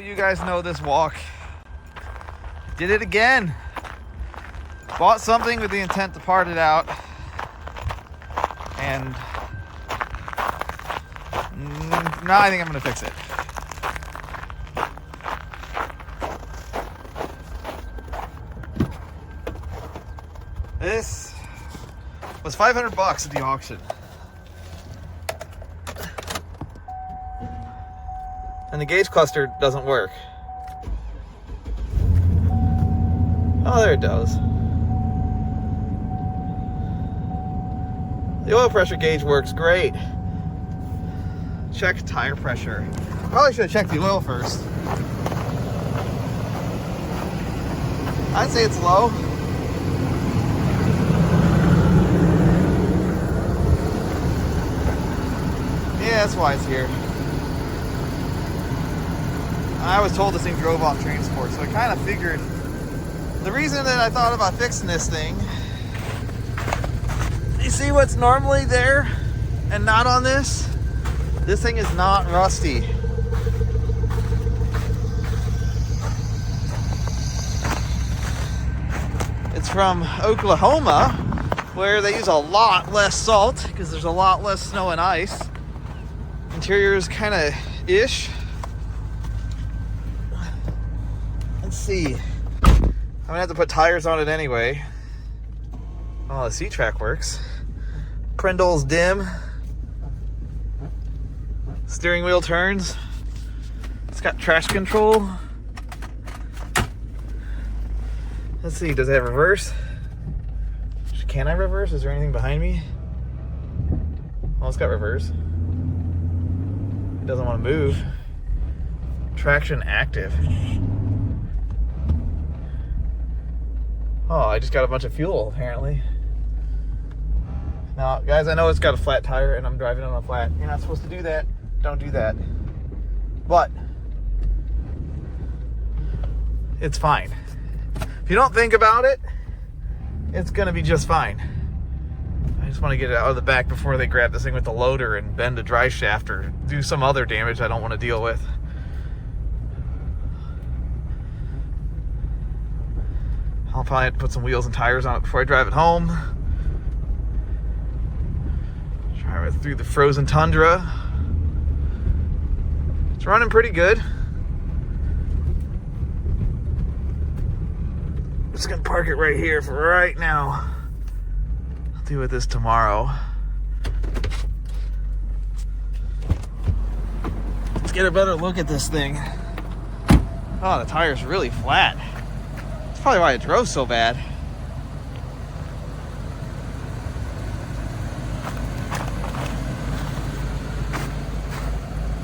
you guys know this walk. Did it again. Bought something with the intent to part it out. And now I think I'm gonna fix it. This was $500 at the auction. And the gauge cluster doesn't work. Oh, there it does. The oil pressure gauge works great. Check tire pressure. Probably should have checked the oil first. I'd say it's low. Yeah, that's why it's here. I was told this thing drove off transport, so I kind of figured. The reason that I thought about fixing this thing, you see what's normally there and not on this? This thing is not rusty. It's from Oklahoma, where they use a lot less salt because there's a lot less snow and ice. Interior is kind of ish. Let's see. I'm gonna have to put tires on it anyway. Oh, the C-track works. PRNDL's dim. Steering wheel turns. It's got traction control. Let's see, does it have reverse? Can I reverse? Is there anything behind me? Oh, it's got reverse. It doesn't want to move. Traction active. Oh, I just got a bunch of fuel, apparently. Now, guys, I know it's got a flat tire and I'm driving on a flat. You're not supposed to do that. Don't do that. But it's fine. If you don't think about it, it's gonna be just fine. I just want to get it out of the back before they grab this thing with the loader and bend a drive shaft or do some other damage I don't want to deal with. I'll probably have to put some wheels and tires on it before I drive it home. Drive it through the frozen tundra. It's running pretty good. I'm just gonna park it right here for right now. I'll deal with this tomorrow. Let's get a better look at this thing. Oh, the tire's really flat. That's probably why it drove so bad.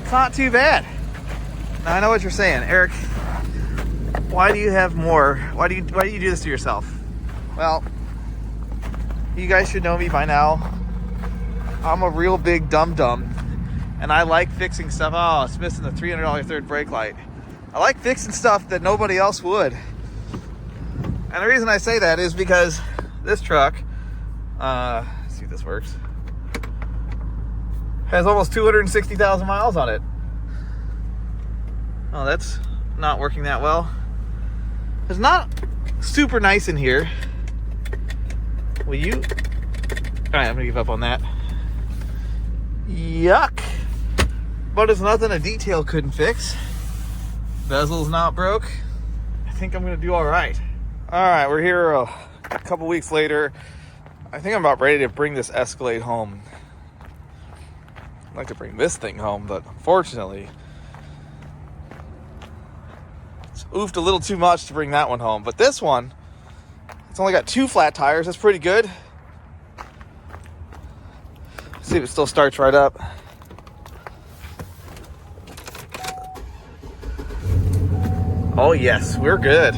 It's not too bad. Now I know what you're saying, Eric. Why do you have more? Why do you do this to yourself? Well, you guys should know me by now. I'm a real big dum-dum, and I like fixing stuff. Oh, it's missing the $300 third brake light. I like fixing stuff that nobody else would. And the reason I say that is because this truck, let's see if this works, has almost 260,000 miles on it. Oh, that's not working that well. It's not super nice in here. Will you? All right, I'm gonna give up on that. Yuck. But it's nothing a detail couldn't fix. Bezel's not broke. I think I'm gonna do all right. All right, we're here a couple weeks later. I think I'm about ready to bring this Escalade home. I'd like to bring this thing home, but unfortunately, it's oofed a little too much to bring that one home. But this one, it's only got 2 flat tires. That's pretty good. See if it still starts right up. Oh yes, we're good.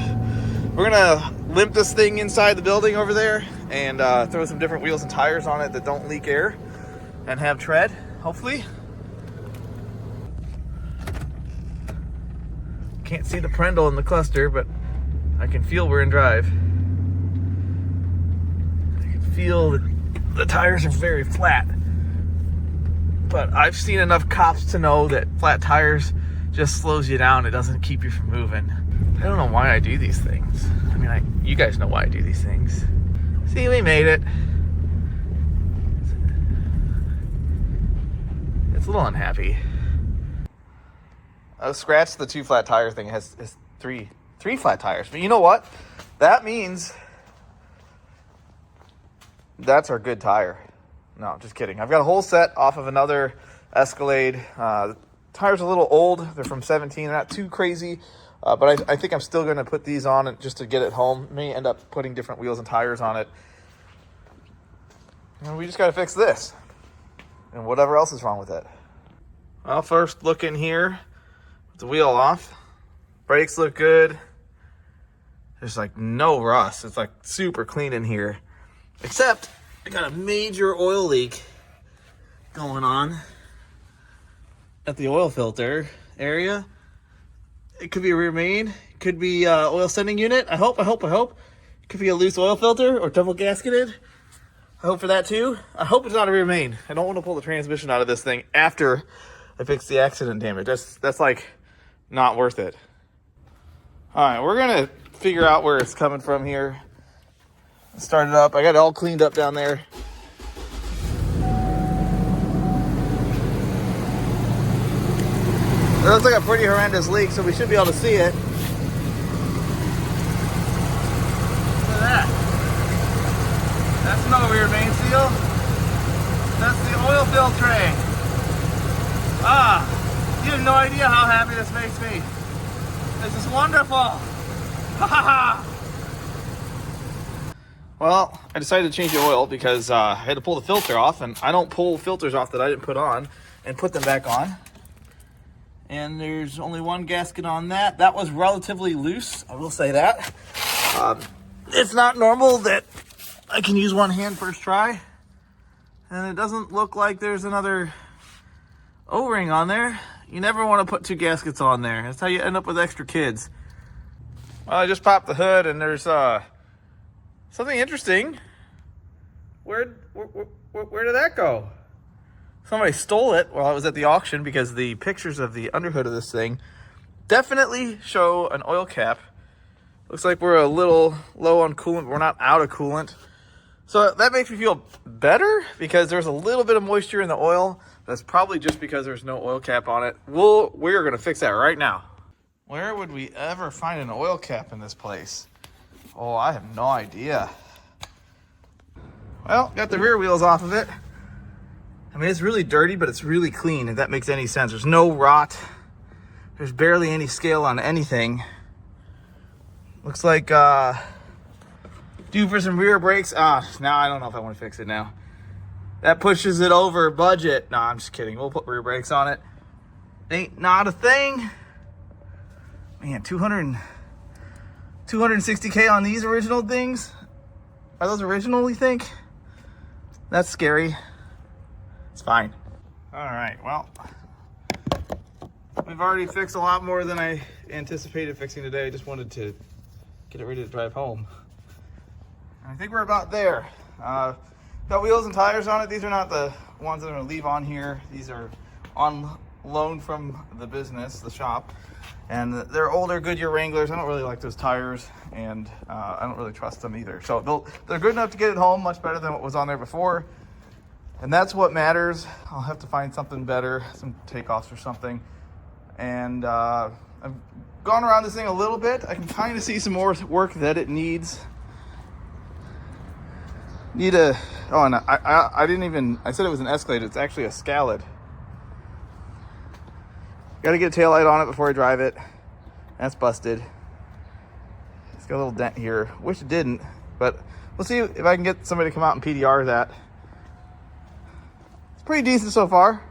We're gonna limp this thing inside the building over there and throw some different wheels and tires on it that don't leak air and have tread, hopefully. Can't see the PRNDL in the cluster, but I can feel we're in drive. I can feel that the tires are very flat. But I've seen enough cops to know that flat tires just slows you down. It doesn't keep you from moving. I don't know why I do these things. I mean, you guys know why I do these things. See, we made it. It's a little unhappy. I scratched the 2 flat tire thing. It has three flat tires. But you know what? That means that's our good tire. No, just kidding. I've got a whole set off of another Escalade. The tire's a little old. They're from 17. They're not too crazy. But I think I'm still going to put these on just to get it home. May end up putting different wheels and tires on it. And we just got to fix this. And whatever else is wrong with it. Well, first look in here. With the wheel off. Brakes look good. There's like no rust. It's like super clean in here. Except I got a major oil leak going on at the oil filter area. It could be a rear main. It could be oil sending unit. I hope. It could be a loose oil filter or double gasketed. I hope for that too. I hope it's not a rear main. I don't want to pull the transmission out of this thing after I fix the accident damage. That's like not worth it. All right, we're gonna figure out where it's coming from here. Start it up. I got it all cleaned up down there. It looks like a pretty horrendous leak, so we should be able to see it. Look at that. That's no rear main seal. That's the oil fill tray. Ah, you have no idea how happy this makes me. This is wonderful. Ha ha ha. Well, I decided to change the oil because I had to pull the filter off, and I don't pull filters off that I didn't put on and put them back on. And there's only one gasket on that. That was relatively loose, I will say that. It's not normal that I can use one hand first try. And it doesn't look like there's another O-ring on there. You never want to put 2 gaskets on there. That's how you end up with extra kids. Well, I just popped the hood and there's something interesting. Where did that go? Somebody stole it while I was at the auction, because the pictures of the underhood of this thing definitely show an oil cap. Looks like we're a little low on coolant, but we're not out of coolant. So that makes me feel better because there's a little bit of moisture in the oil. That's probably just because there's no oil cap on it. We're going to fix that right now. Where would we ever find an oil cap in this place? Oh, I have no idea. Well, got the rear wheels off of it. I mean, it's really dirty, but it's really clean, if that makes any sense. There's no rot. There's barely any scale on anything. Looks like due for some rear brakes. Now I don't know if I want to fix it now. That pushes it over budget. No, I'm just kidding. We'll put rear brakes on it. Ain't not a thing. Man, 260K on these original things? Are those original, you think? That's scary. It's fine. All right, well, we've already fixed a lot more than I anticipated fixing today. I just wanted to get it ready to drive home. And I think we're about there. Got wheels and tires on it. These are not the ones that I'm gonna leave on here. These are on loan from the business, the shop. And they're older Goodyear Wranglers. I don't really like those tires, and I don't really trust them either. So they're good enough to get it home, much better than what was on there before. And that's what matters. I'll have to find something better, some takeoffs or something. And I've gone around this thing a little bit. I can kind of see some more work that it needs. And I said it was an Escalade. It's actually a Escalade. Got to get a taillight on it before I drive it. That's busted. It's got a little dent here. Wish it didn't, but we'll see if I can get somebody to come out and PDR that. It's pretty decent so far.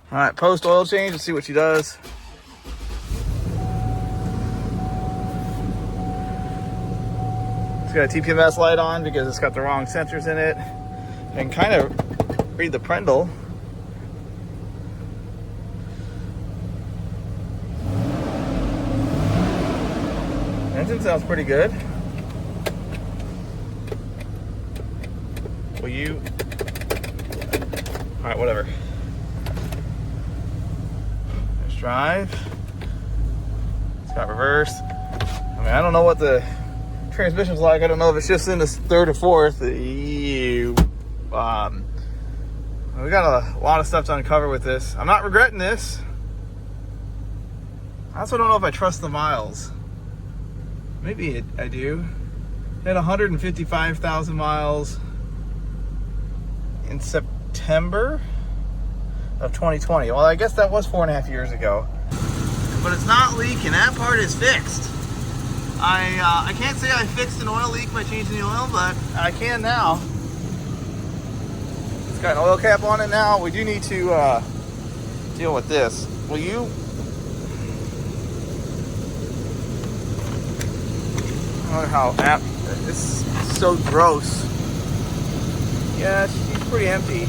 All right, post oil change. Let's see what she does. It's got a TPMS light on because it's got the wrong sensors in it. And kind of read the Prendel. Engine sounds pretty good. Will you? All right, whatever. Let's drive. It's got reverse. I mean, I don't know what the transmission's like. I don't know if it's just in the third or fourth. We got a lot of stuff to uncover with this. I'm not regretting this. I also don't know if I trust the miles. Maybe I do. It had 155,000 miles in September of 2020. Well, I guess that was 4.5 years ago. But it's not leaking. That part is fixed. I can't say I fixed an oil leak by changing the oil, but I can now. It's got an oil cap on it now. We do need to deal with this. Will you? I wonder how apt. This is so gross. Yeah, she's pretty empty.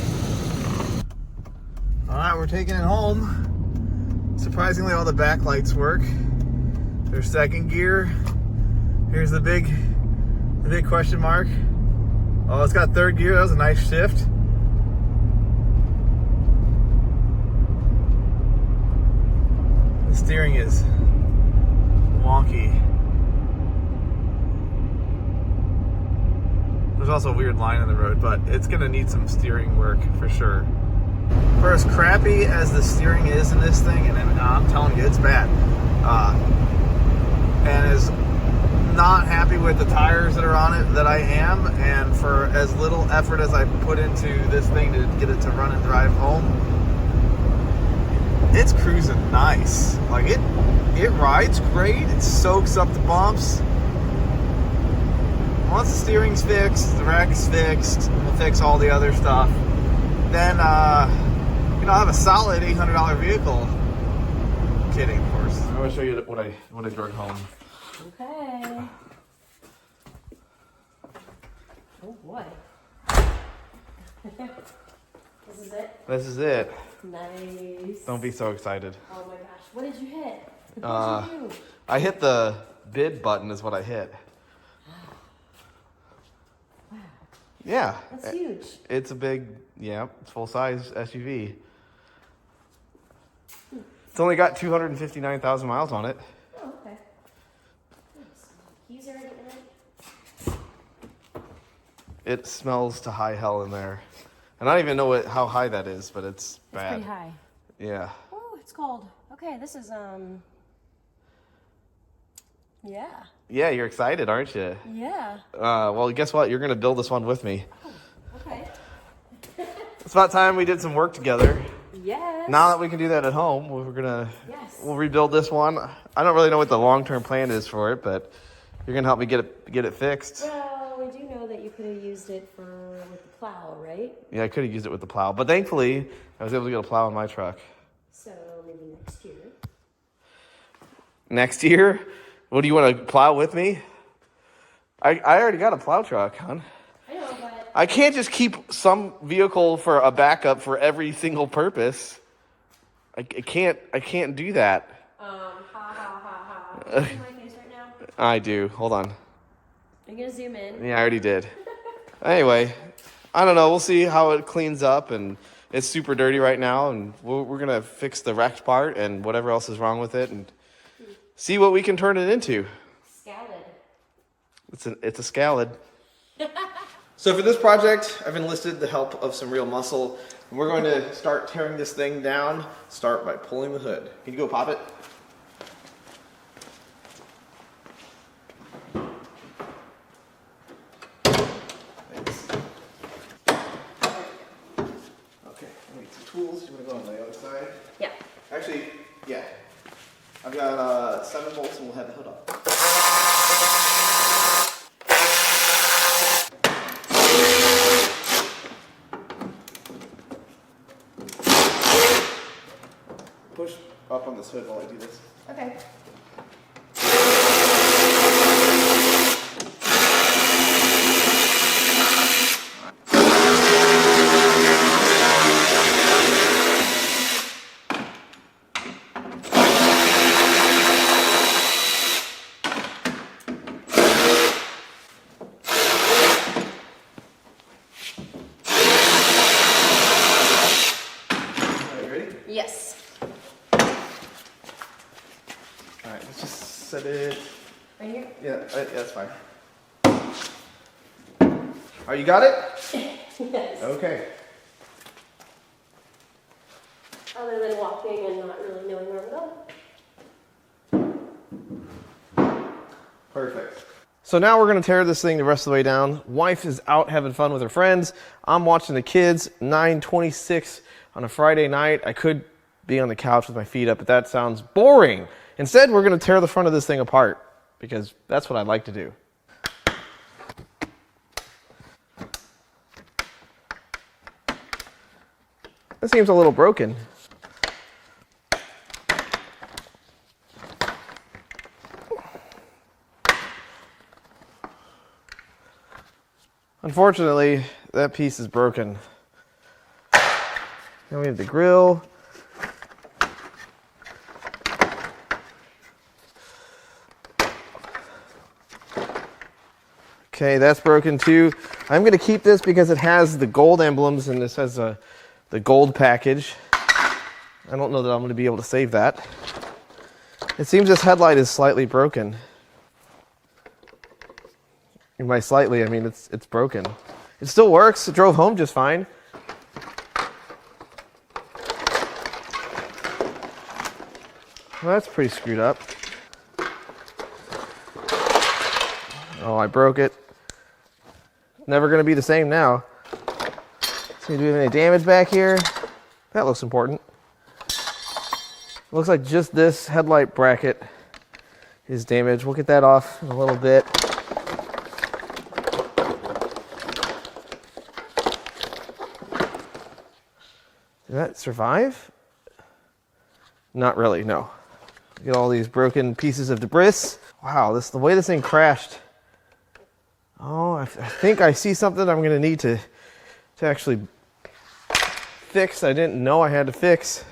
All right, we're taking it home. Surprisingly, all the backlights work. There's second gear. Here's the big question mark. Oh, it's got third gear. That was a nice shift. The steering is wonky. There's also a weird line on the road, but it's gonna need some steering work for sure. For as crappy as the steering is in this thing, and I'm telling you, it's bad. And as not happy with the tires that are on it that I am, and for as little effort as I put into this thing to get it to run and drive home, it's cruising nice. Like it rides great. It soaks up the bumps. Once the steering's fixed, the rack's fixed, we'll fix all the other stuff. Then, I'll have a solid $800 vehicle. Kidding, of course. I'm gonna show you what I drug home. Okay. Oh boy. This is it? This is it. Nice. Don't be so excited. Oh my gosh. What did you hit? What did you do? I hit the bid button is what I hit. Wow. Yeah. That's huge. It's a big, it's full-size SUV. It's only got 259,000 miles on it. Oh, okay. Nice. Keys already in it? It smells to high hell in there. And I don't even know how high that is, but it's bad. It's pretty high. Yeah. Oh, it's cold. Okay, this is, yeah. Yeah, you're excited, aren't you? Yeah. Well, guess what? You're going to build this one with me. Oh, okay. It's about time we did some work together. Yes. Now that we can do that at home, we'll rebuild this one. I don't really know what the long-term plan is for it, but you're going to help me get it fixed. Well, we do know that you could have used it with the plow, right? Yeah, I could have used it with the plow, but thankfully, I was able to get a plow in my truck. So maybe next year. Next year? What, do you want to plow with me? I already got a plow truck, hon. I know, but I can't just keep some vehicle for a backup for every single purpose. I can't do that. ha ha ha. Do you see my face right now? I do. Hold on. Are you gonna zoom in? Yeah, I already did. Anyway, I don't know. We'll see how it cleans up, and it's super dirty right now, and we're gonna fix the wrecked part and whatever else is wrong with it, and see what we can turn it into. Scaled. It's a scalad. So for this project, I've enlisted the help of some real muscle. And we're going to start tearing this thing down. Start by pulling the hood. Can you go pop it? Thanks. Okay, I need some tools. You want to go on the other side? Yeah. Actually, yeah. I've got 7 bolts and we'll have the hood up. Push up on this hood while I do this. Okay. Are you ready? Yes. All right, let's just set it. Right here? Yeah, that's fine. Oh, you got it? Yes. Okay. Other than walking and not really knowing where I'm going. Perfect. So now we're gonna tear this thing the rest of the way down. Wife is out having fun with her friends. I'm watching the kids, 9:26 on a Friday night. I could be on the couch with my feet up, but that sounds boring. Instead, we're gonna tear the front of this thing apart because that's what I like to do. This seems a little broken. Unfortunately, that piece is broken. Then we have the grille. Okay, that's broken too. I'm going to keep this because it has the gold emblems and this has the gold package. I don't know that I'm going to be able to save that. It seems this headlight is slightly broken. And by slightly, I mean it's broken. It still works. It drove home just fine. Well, that's pretty screwed up. Oh, I broke it. Never going to be the same now. So do we have any damage back here? That looks important. Looks like just this headlight bracket is damaged. We'll get that off in a little bit. Did that survive? Not really, no. Look at all these broken pieces of debris. Wow, the way this thing crashed. Oh, I think I see something I'm going to need to actually fix. I didn't know I had to fix.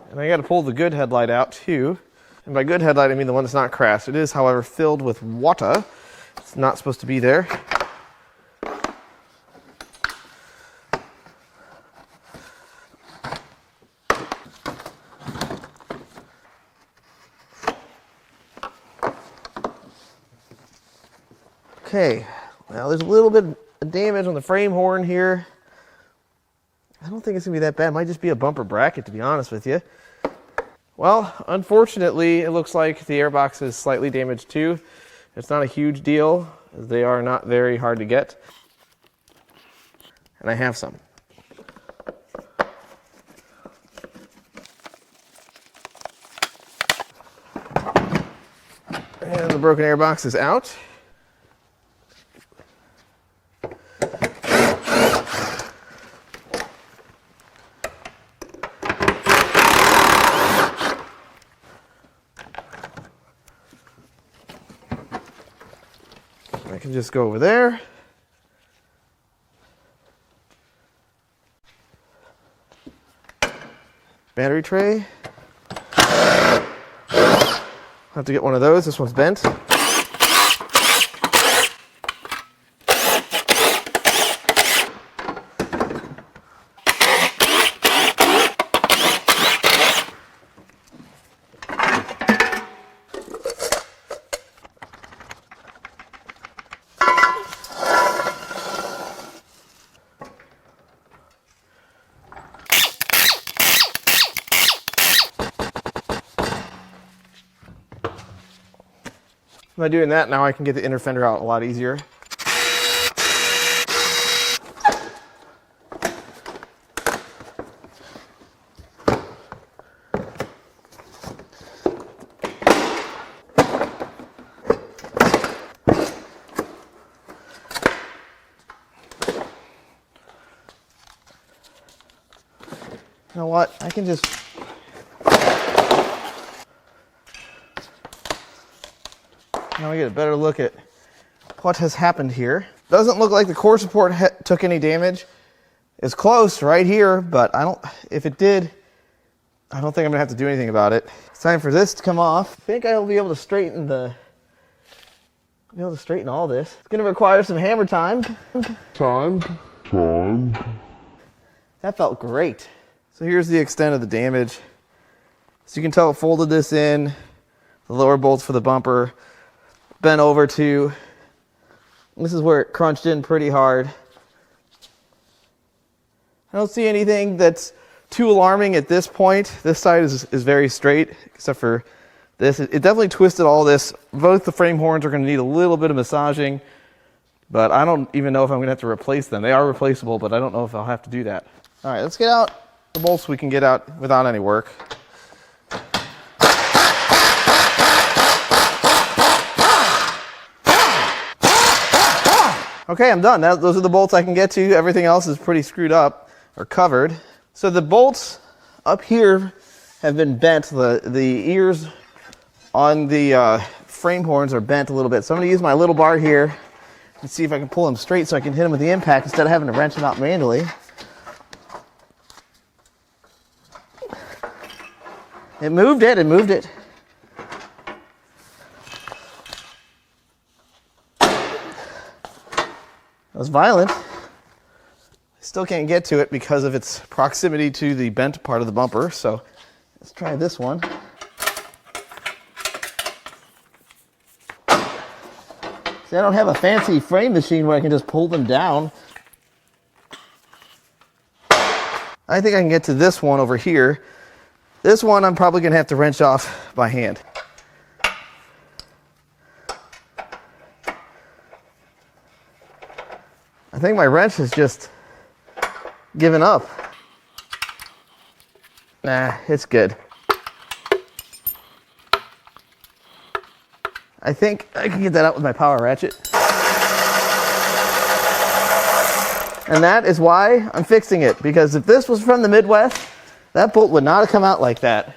And I got to pull the good headlight out too. And by good headlight, I mean the one that's not crashed. It is, however, filled with water. It's not supposed to be there. Okay, now there's a little bit of damage on the frame horn here. I don't think it's gonna be that bad. It might just be a bumper bracket, to be honest with you. Well, unfortunately, it looks like the airbox is slightly damaged too. It's not a huge deal, as they are not very hard to get. And I have some. And the broken airbox is out. I can just go over there. Battery tray. I'll have to get one of those. This one's bent. By doing that, now I can get the inner fender out a lot easier. You know what? I can just... Now we get a better look at what has happened here. Doesn't look like the core support took any damage. It's close right here, but if it did, I don't think I'm gonna have to do anything about it. It's time for this to come off. I think I'll be able to straighten all this. It's gonna require some hammer time. That felt great. So here's the extent of the damage. So you can tell it folded this in, the lower bolts for the bumper, bent over to, this is where it crunched in pretty hard. I don't see anything that's too alarming at this point. This side is very straight, except for this. It definitely twisted all this. Both the frame horns are going to need a little bit of massaging, but I don't even know if I'm going to have to replace them. They are replaceable, but I don't know if I'll have to do that. All right, let's get out the bolts we can get out without any work. Okay, I'm done. Those are the bolts I can get to. Everything else is pretty screwed up or covered. So the bolts up here have been bent. The ears on the frame horns are bent a little bit. So I'm going to use my little bar here and see if I can pull them straight so I can hit them with the impact instead of having to wrench them out manually. It moved it. It moved it. That was violent. I still can't get to it because of its proximity to the bent part of the bumper. So let's try this one. See, I don't have a fancy frame machine where I can just pull them down. I think I can get to this one over here. This one I'm probably going to have to wrench off by hand. I think my wrench has just given up. Nah, it's good. I think I can get that out with my power ratchet. And that is why I'm fixing it, because if this was from the Midwest, that bolt would not have come out like that.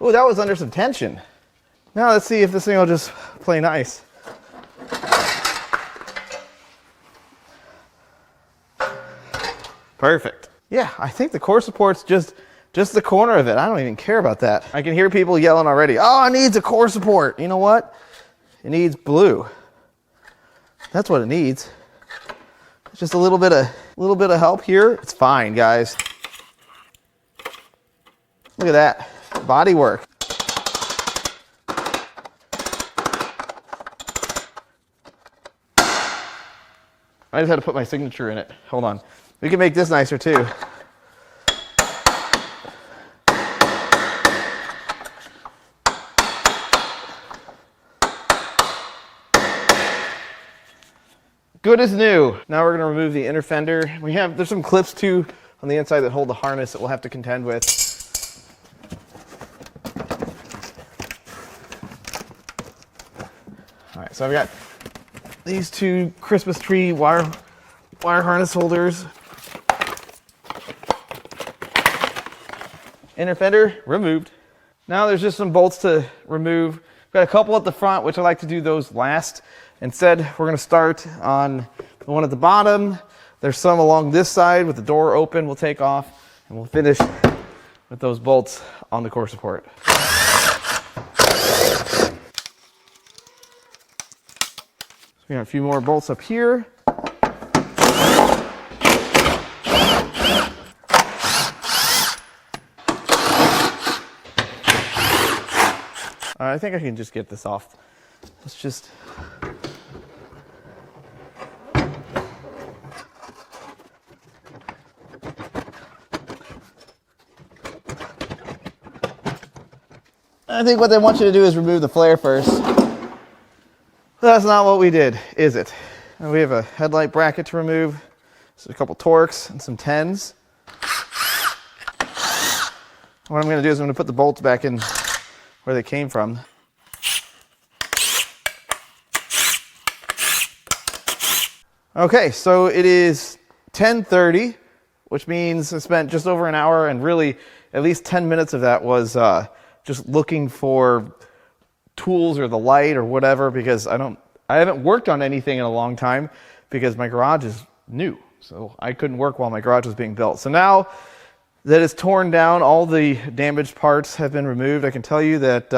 Oh, that was under some tension. Now let's see if this thing will just play nice. Perfect. Yeah, I think the core support's just the corner of it. I don't even care about that. I can hear people yelling already. Oh, it needs a core support. You know what? It needs blue. That's what it needs. Just a little bit of help here. It's fine, guys. Look at that. Body work. I just had to put my signature in it. Hold on. We can make this nicer too. Good as new. Now we're going to remove the inner fender. There's some clips too on the inside that hold the harness that we'll have to contend with. All right, so I've got these two Christmas tree wire harness holders. Inner fender removed. Now there's just some bolts to remove. Got a couple at the front, which I like to do those last. Instead, we're going to start on the one at the bottom. There's some along this side with the door open. We'll take off and we'll finish with those bolts on the core support. So we got a few more bolts up here. I think I can just get this off. Let's just... I think what they want you to do is remove the flare first. That's not what we did, is it? And we have a headlight bracket to remove. So a couple Torx and some 10s. What I'm going to do is I'm going to put the bolts back in where they came from. Okay, so it is 10:30, which means I spent just over an hour, and really at least 10 minutes of that was just looking for tools or the light or whatever, because I haven't worked on anything in a long time because my garage is new. So I couldn't work while my garage was being built. So now that it's torn down, all the damaged parts have been removed. I can tell you that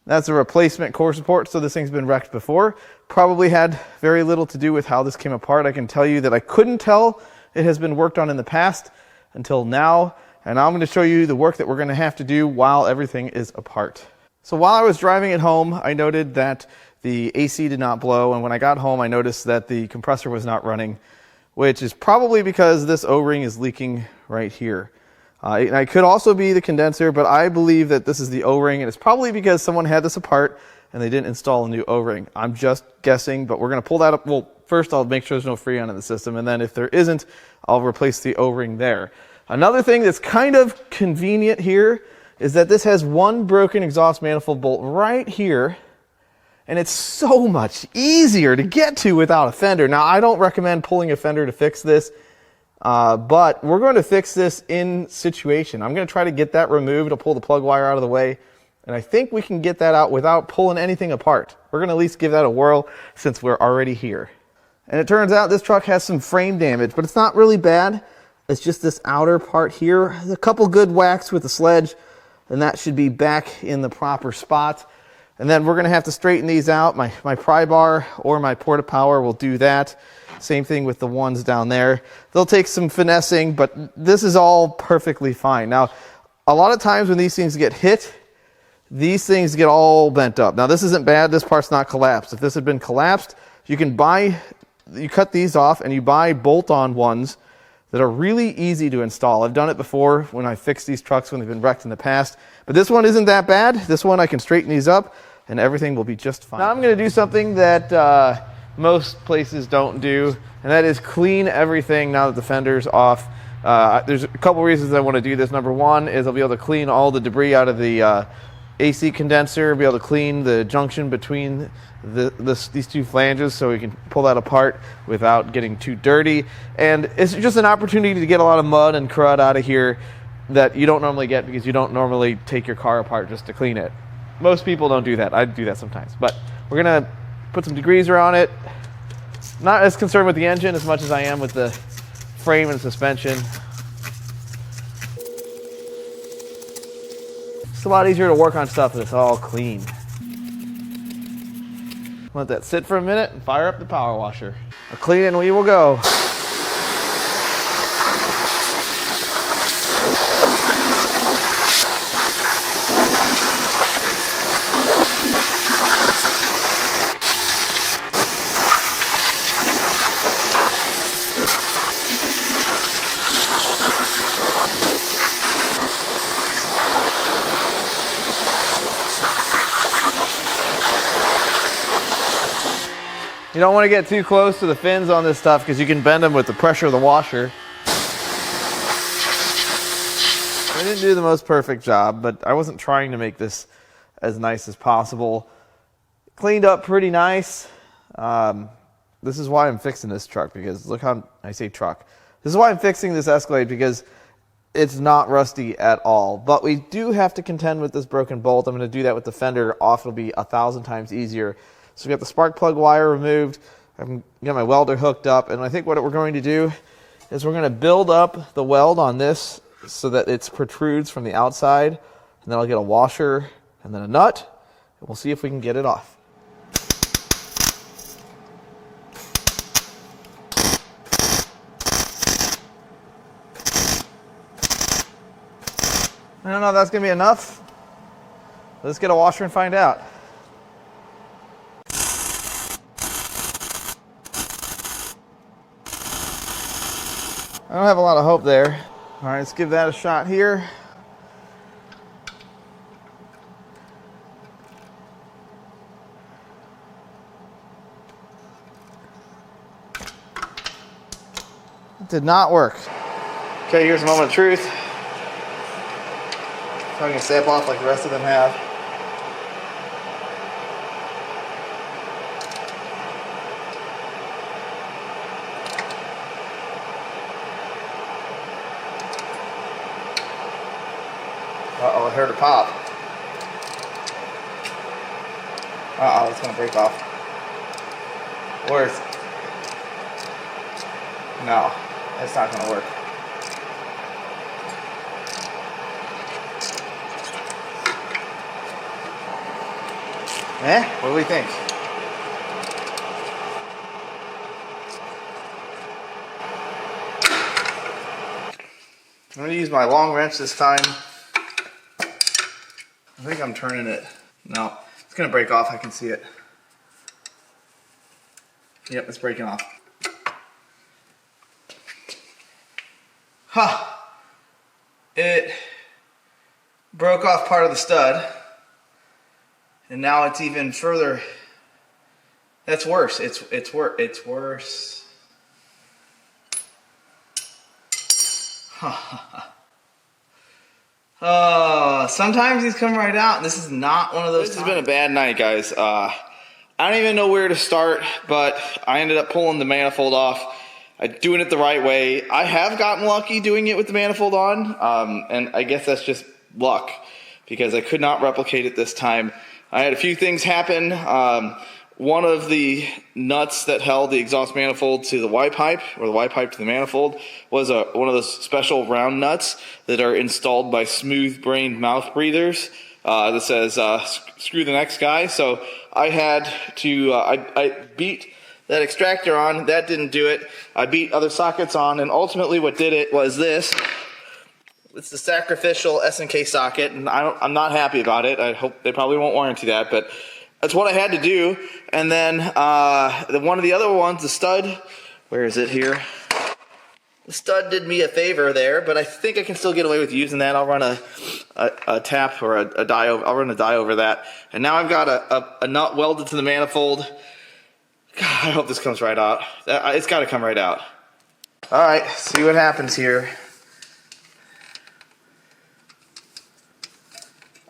that's a replacement core support, so this thing's been wrecked before, probably had very little to do with how this came apart. I can tell you that I couldn't tell it has been worked on in the past until now. And now I'm going to show you the work that we're going to have to do while everything is apart. So while I was driving it home, I noted that the AC did not blow. And when I got home, I noticed that the compressor was not running, which is probably because this O-ring is leaking right here. It could also be the condenser, but I believe that this is the O-ring, and it's probably because someone had this apart and they didn't install a new O-ring. I'm just guessing, but we're going to pull that up. Well, first I'll make sure there's no Freon in the system, and then if there isn't, I'll replace the O-ring there. Another thing that's kind of convenient here is that this has one broken exhaust manifold bolt right here, and it's so much easier to get to without a fender. Now, I don't recommend pulling a fender to fix this, but we're going to fix this in situation. I'm going to try to get that removed. I'll pull the plug wire out of the way, and I think we can get that out without pulling anything apart. We're going to at least give that a whirl since we're already here. And it turns out this truck has some frame damage, but it's not really bad. It's just this outer part here. A couple good whacks with the sledge, and that should be back in the proper spot. And then we're going to have to straighten these out. My pry bar or my portapower will do that. Same thing with the ones down there. They'll take some finessing, but this is all perfectly fine. Now, a lot of times when these things get hit, these things get all bent up. Now, this isn't bad. This part's not collapsed. If this had been collapsed, you cut these off and you buy bolt-on ones that are really easy to install. I've done it before when I fixed these trucks when they've been wrecked in the past, but this one isn't that bad. This one I can straighten these up and everything will be just fine. Now I'm going to do something that most places don't do, and that is clean everything now that the fender's off. There's a couple reasons I want to do this. Number one is I'll be able to clean all the debris out of the AC condenser, be able to clean the junction between these two flanges so we can pull that apart without getting too dirty. And it's just an opportunity to get a lot of mud and crud out of here that you don't normally get because you don't normally take your car apart just to clean it. Most people don't do that. I do that sometimes. But we're going to put some degreezer on it. Not as concerned with the engine as much as I am with the frame and suspension. It's a lot easier to work on stuff that's all clean. Let that sit for a minute and fire up the power washer. Clean and we will go. You don't want to get too close to the fins on this stuff because you can bend them with the pressure of the washer. I didn't do the most perfect job, but I wasn't trying to make this as nice as possible. Cleaned up pretty nice. This is why I'm fixing this truck, because look how I say truck. This is why I'm fixing this Escalade, because it's not rusty at all. But we do have to contend with this broken bolt. I'm going to do that with the fender off. It'll be 1,000 times easier. So we got the spark plug wire removed. I've got my welder hooked up, and I think what we're going to do is we're going to build up the weld on this so that it protrudes from the outside, and then I'll get a washer and then a nut, and we'll see if we can get it off. I don't know if that's going to be enough. Let's get a washer and find out. I don't have a lot of hope there. All right, let's give that a shot here. It did not work. Okay, here's a moment of truth. So I can sample off like the rest of them have. Uh-oh, I heard it pop. Uh-oh, it's gonna break off. Where's... No, it's not gonna work. What do we think? I'm gonna use my long wrench this time. I think I'm turning it. No, it's gonna break off, I can see it. Yep, it's breaking off. Huh. It broke off part of the stud. And now it's even further. That's worse. It's worse. Sometimes these come right out. This is not one of those. This has been a bad night, guys. I don't even know where to start, but I ended up pulling the manifold off. I'm doing it the right way. I have gotten lucky doing it with the manifold on, and I guess that's just luck because I could not replicate it this time. I had a few things happen. One of the nuts that held the exhaust manifold to the Y pipe, or the Y pipe to the manifold, was one of those special round nuts that are installed by smooth-brained mouth breathers that says, screw the next guy. So I had to, I beat that extractor on. That didn't do it. I beat other sockets on, and ultimately what did it was this. It's the sacrificial S&K socket, and I'm not happy about it. I hope they probably won't warranty that, but that's what I had to do. And then one of the other ones, the stud, where is it here? The stud did me a favor there, but I think I can still get away with using that. I'll run a tap or a die over. I'll run a die over that. And now I've got a nut welded to the manifold. God, I hope this comes right out. It's got to come right out. All right, see what happens here.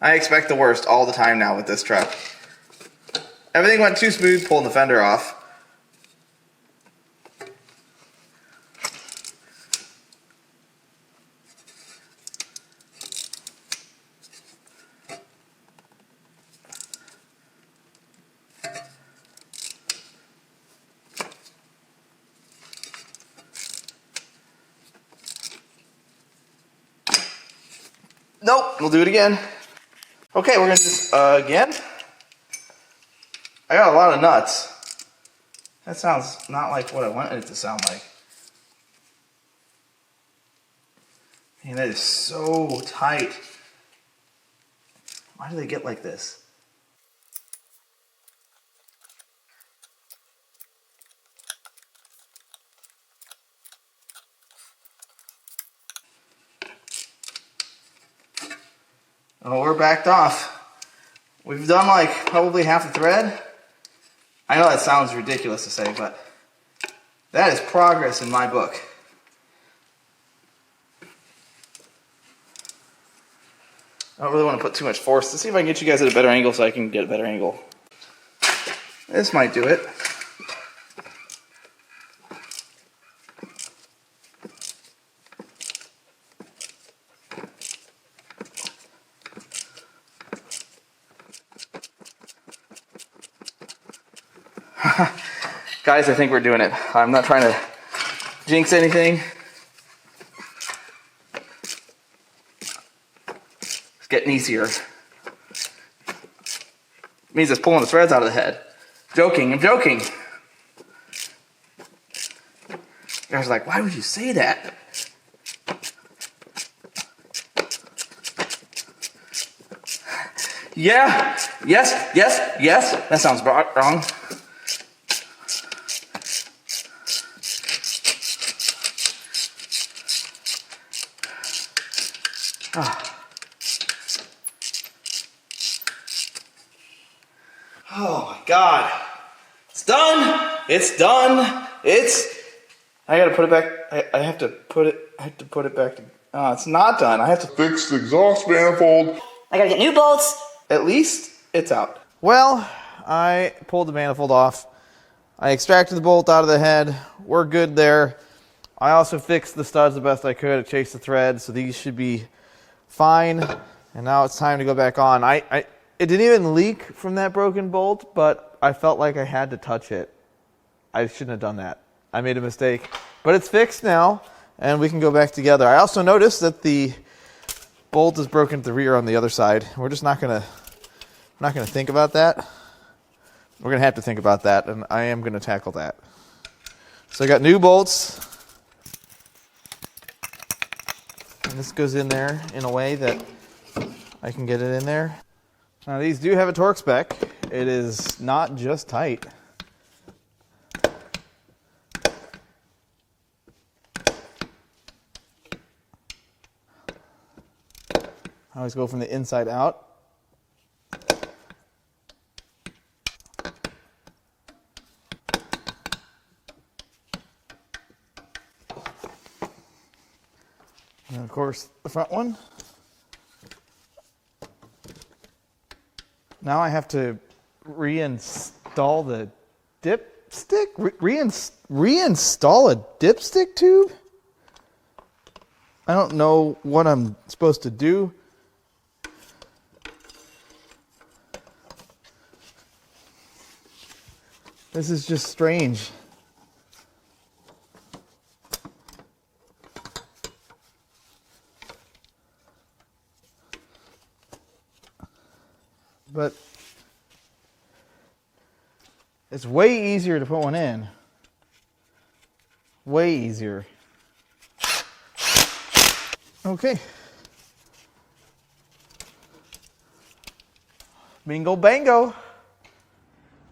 I expect the worst all the time now with this truck. Everything went too smooth pulling the fender off. Nope, we'll do it again. Okay, we're gonna just, again. I got a lot of nuts. That sounds not like what I wanted it to sound like. Man, that is so tight. Why do they get like this? Oh, we're backed off. We've done like probably half the thread. I know that sounds ridiculous to say, but that is progress in my book. I don't really want to put too much force. Let's see if I can get you guys at a better angle so I can get a better angle. This might do it. Guys, I think we're doing it. I'm not trying to jinx anything. It's getting easier. It means it's pulling the threads out of the head. Joking, I'm joking. You guys are like, why would you say that? Yeah, yes. That sounds wrong. Oh my God. It's done. It's done. I gotta put it back. I have to put it back to, it's not done. I have to fix the exhaust manifold. I gotta get new bolts. At least it's out. Well, I pulled the manifold off. I extracted the bolt out of the head. We're good there. I also fixed the studs the best I could to chase the thread, so these should be fine. And now it's time to go back on. It didn't even leak from that broken bolt, but I felt like I had to touch it. I shouldn't have done that. I made a mistake. But it's fixed now, and we can go back together. I also noticed that the bolt is broken at the rear on the other side. We're just not gonna think about that. We're gonna have to think about that, and I am gonna tackle that. So I got new bolts. And this goes in there in a way that I can get it in there. Now these do have a torque spec. It is not just tight. I always go from the inside out. And of course, the front one. Now I have to reinstall the dipstick? Reinstall a dipstick tube? I don't know what I'm supposed to do. This is just strange. But it's way easier to put one in. Way easier. Okay. Bingo bango.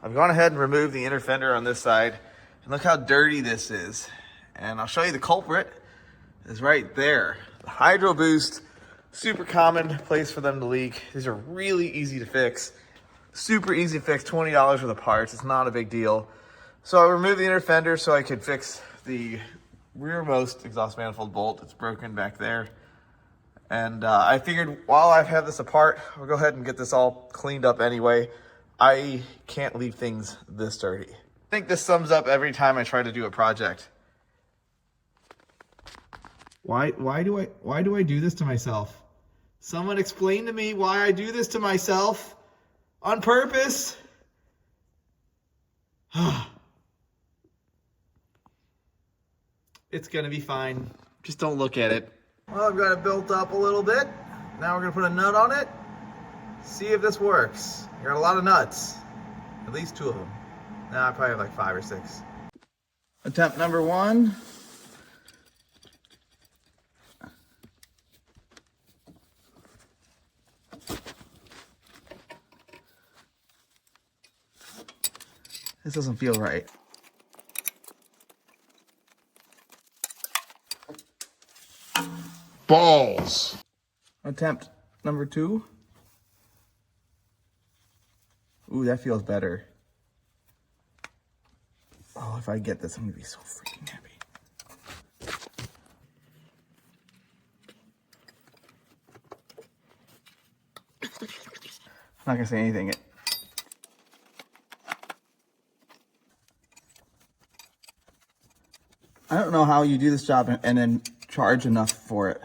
I've gone ahead and removed the inner fender on this side. And look how dirty this is. And I'll show you the culprit is right there. The Hydroboost, super common place for them to leak. These are really easy to fix. Super easy to fix, $20 worth of parts. It's not a big deal. So I removed the inner fender so I could fix the rearmost exhaust manifold bolt. It's broken back there. And I figured while I have this apart, I'll go ahead and get this all cleaned up anyway. I can't leave things this dirty. I think this sums up every time I try to do a project. Why do I do this to myself? Someone explain to me why I do this to myself on purpose. It's gonna be fine. Just don't look at it. Well, I've got it built up a little bit. Now we're gonna put a nut on it. See if this works. I got a lot of nuts. At least 2 of them. Now I probably have like 5 or 6. Attempt number 1. This doesn't feel right. Balls. Attempt number 2. Ooh, that feels better. Oh, if I get this, I'm gonna be so freaking happy. I'm not gonna say anything. I don't know how you do this job and then charge enough for it.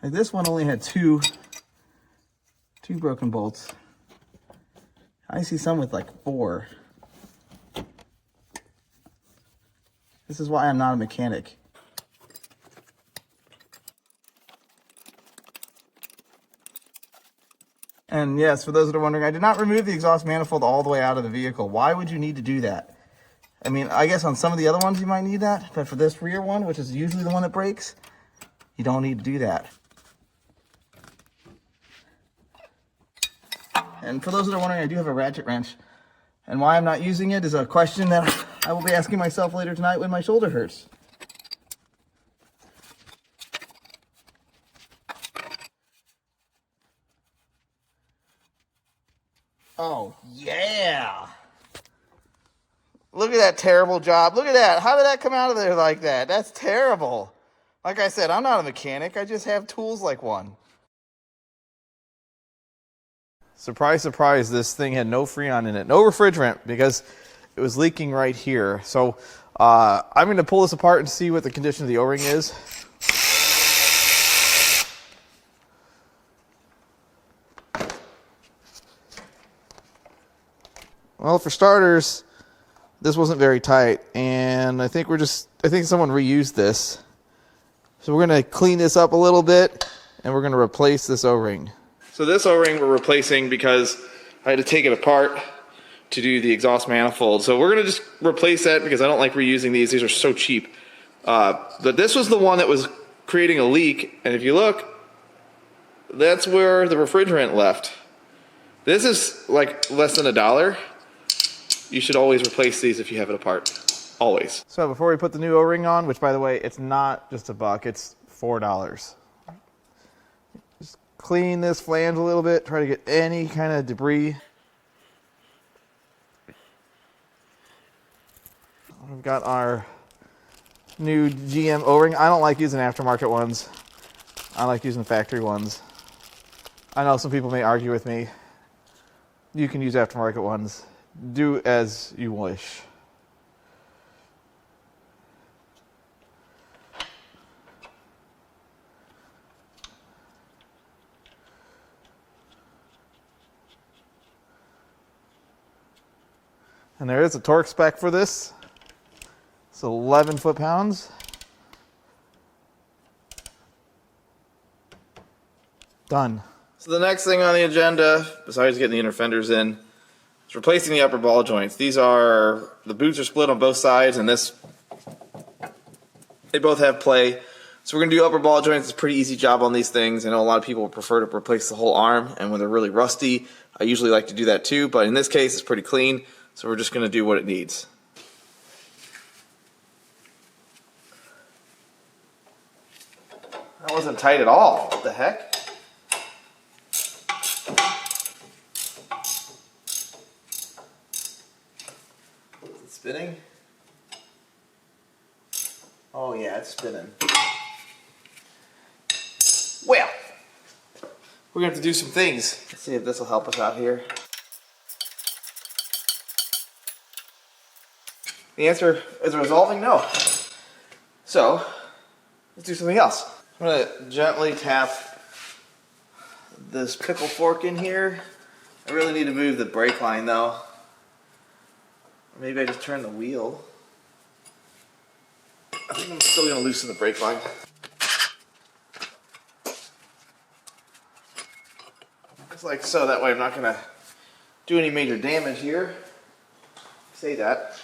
Like this one only had two broken bolts. I see some with like 4. This is why I'm not a mechanic. And yes, for those that are wondering, I did not remove the exhaust manifold all the way out of the vehicle. Why would you need to do that? I mean, I guess on some of the other ones you might need that, but for this rear one, which is usually the one that breaks, you don't need to do that. And for those that are wondering, I do have a ratchet wrench. And why I'm not using it is a question that I will be asking myself later tonight when my shoulder hurts. Oh, yeah. Look at that terrible job. Look at that. How did that come out of there like that? That's terrible. Like I said, I'm not a mechanic. I just have tools like one. Surprise, surprise, this thing had no Freon in it. No refrigerant because it was leaking right here. So I'm going to pull this apart and see what the condition of the O-ring is. Well, for starters, this wasn't very tight, and I think someone reused this. So we're going to clean this up a little bit, and we're going to replace this O-ring. So this O-ring we're replacing because I had to take it apart to do the exhaust manifold. So we're going to just replace that because I don't like reusing these. These are so cheap. But this was the one that was creating a leak. And if you look, that's where the refrigerant left. This is like less than $1. You should always replace these if you have it apart. Always. So before we put the new O-ring on, which by the way, it's not just $1, it's $4. Just clean this flange a little bit, try to get any kind of debris. We've got our new GM O-ring. I don't like using aftermarket ones. I like using factory ones. I know some people may argue with me. You can use aftermarket ones. Do as you wish. And there is a torque spec for this. It's 11 foot-pounds. Done. So the next thing on the agenda, besides getting the inner fenders in, is replacing the upper ball joints. These are, the boots are split on both sides, and this, they both have play. So we're going to do upper ball joints. It's a pretty easy job on these things. I know a lot of people prefer to replace the whole arm, and when they're really rusty, I usually like to do that too, but in this case, it's pretty clean, so we're just going to do what it needs. That wasn't tight at all. What the heck? Is it spinning? Oh yeah, it's spinning. Well, we're going to have to do some things. Let's see if this will help us out here. The answer is resolving no. So, let's do something else. I'm going to gently tap this pickle fork in here. I really need to move the brake line though. Maybe I just turn the wheel. I think I'm still going to loosen the brake line. Just like so, that way I'm not going to do any major damage here. Say that.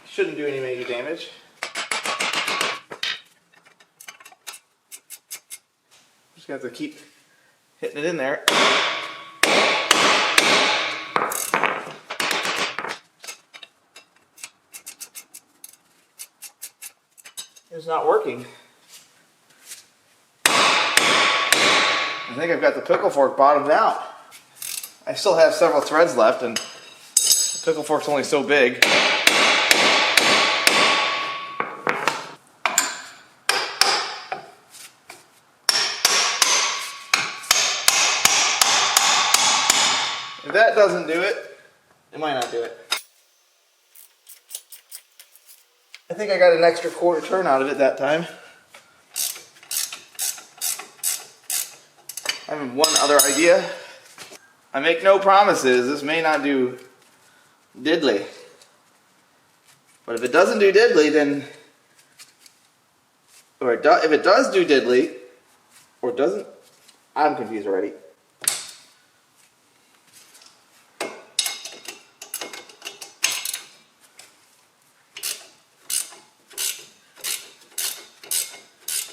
Shouldn't do any major damage. Just gonna have to keep hitting it in there. It's not working. I think I've got the pickle fork bottomed out. I still have several threads left, and the pickle fork's only so big. If that doesn't do it, it might not do it. I think I got an extra quarter turn out of it that time. I have one other idea. I make no promises. This may not do diddly. But if it doesn't do diddly, then... Or if it does do diddly, or doesn't... I'm confused already.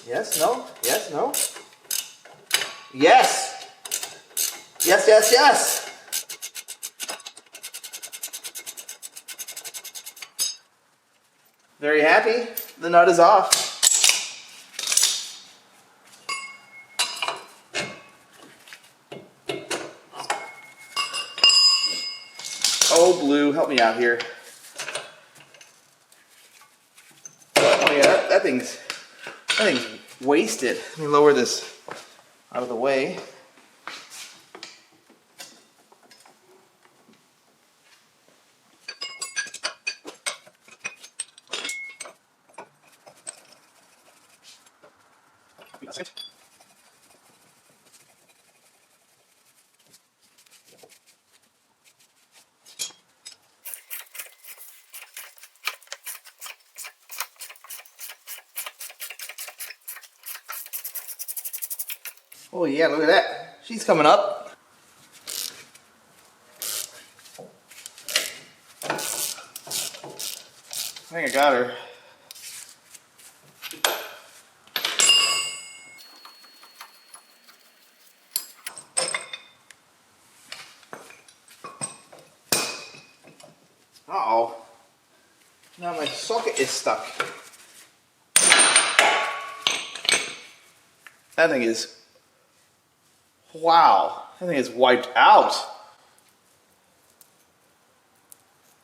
Yes, no, yes, no. Yes! Yes, yes, yes! Very happy. The nut is off. Oh, Blue, help me out here. Oh yeah, that thing's wasted. Let me lower this out of the way. Oh yeah, look at that. She's coming up. I think I got her. Now my socket is stuck. That thing is, wow, that thing is wiped out.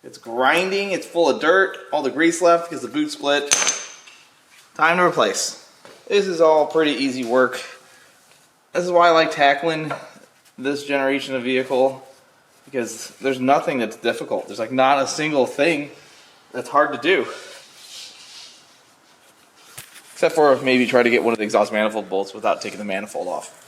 It's grinding, it's full of dirt, all the grease left because the boot split. Time to replace. This is all pretty easy work. This is why I like tackling this generation of vehicle, because there's nothing that's difficult. There's like not a single thing that's hard to do. Except for maybe try to get one of the exhaust manifold bolts without taking the manifold off.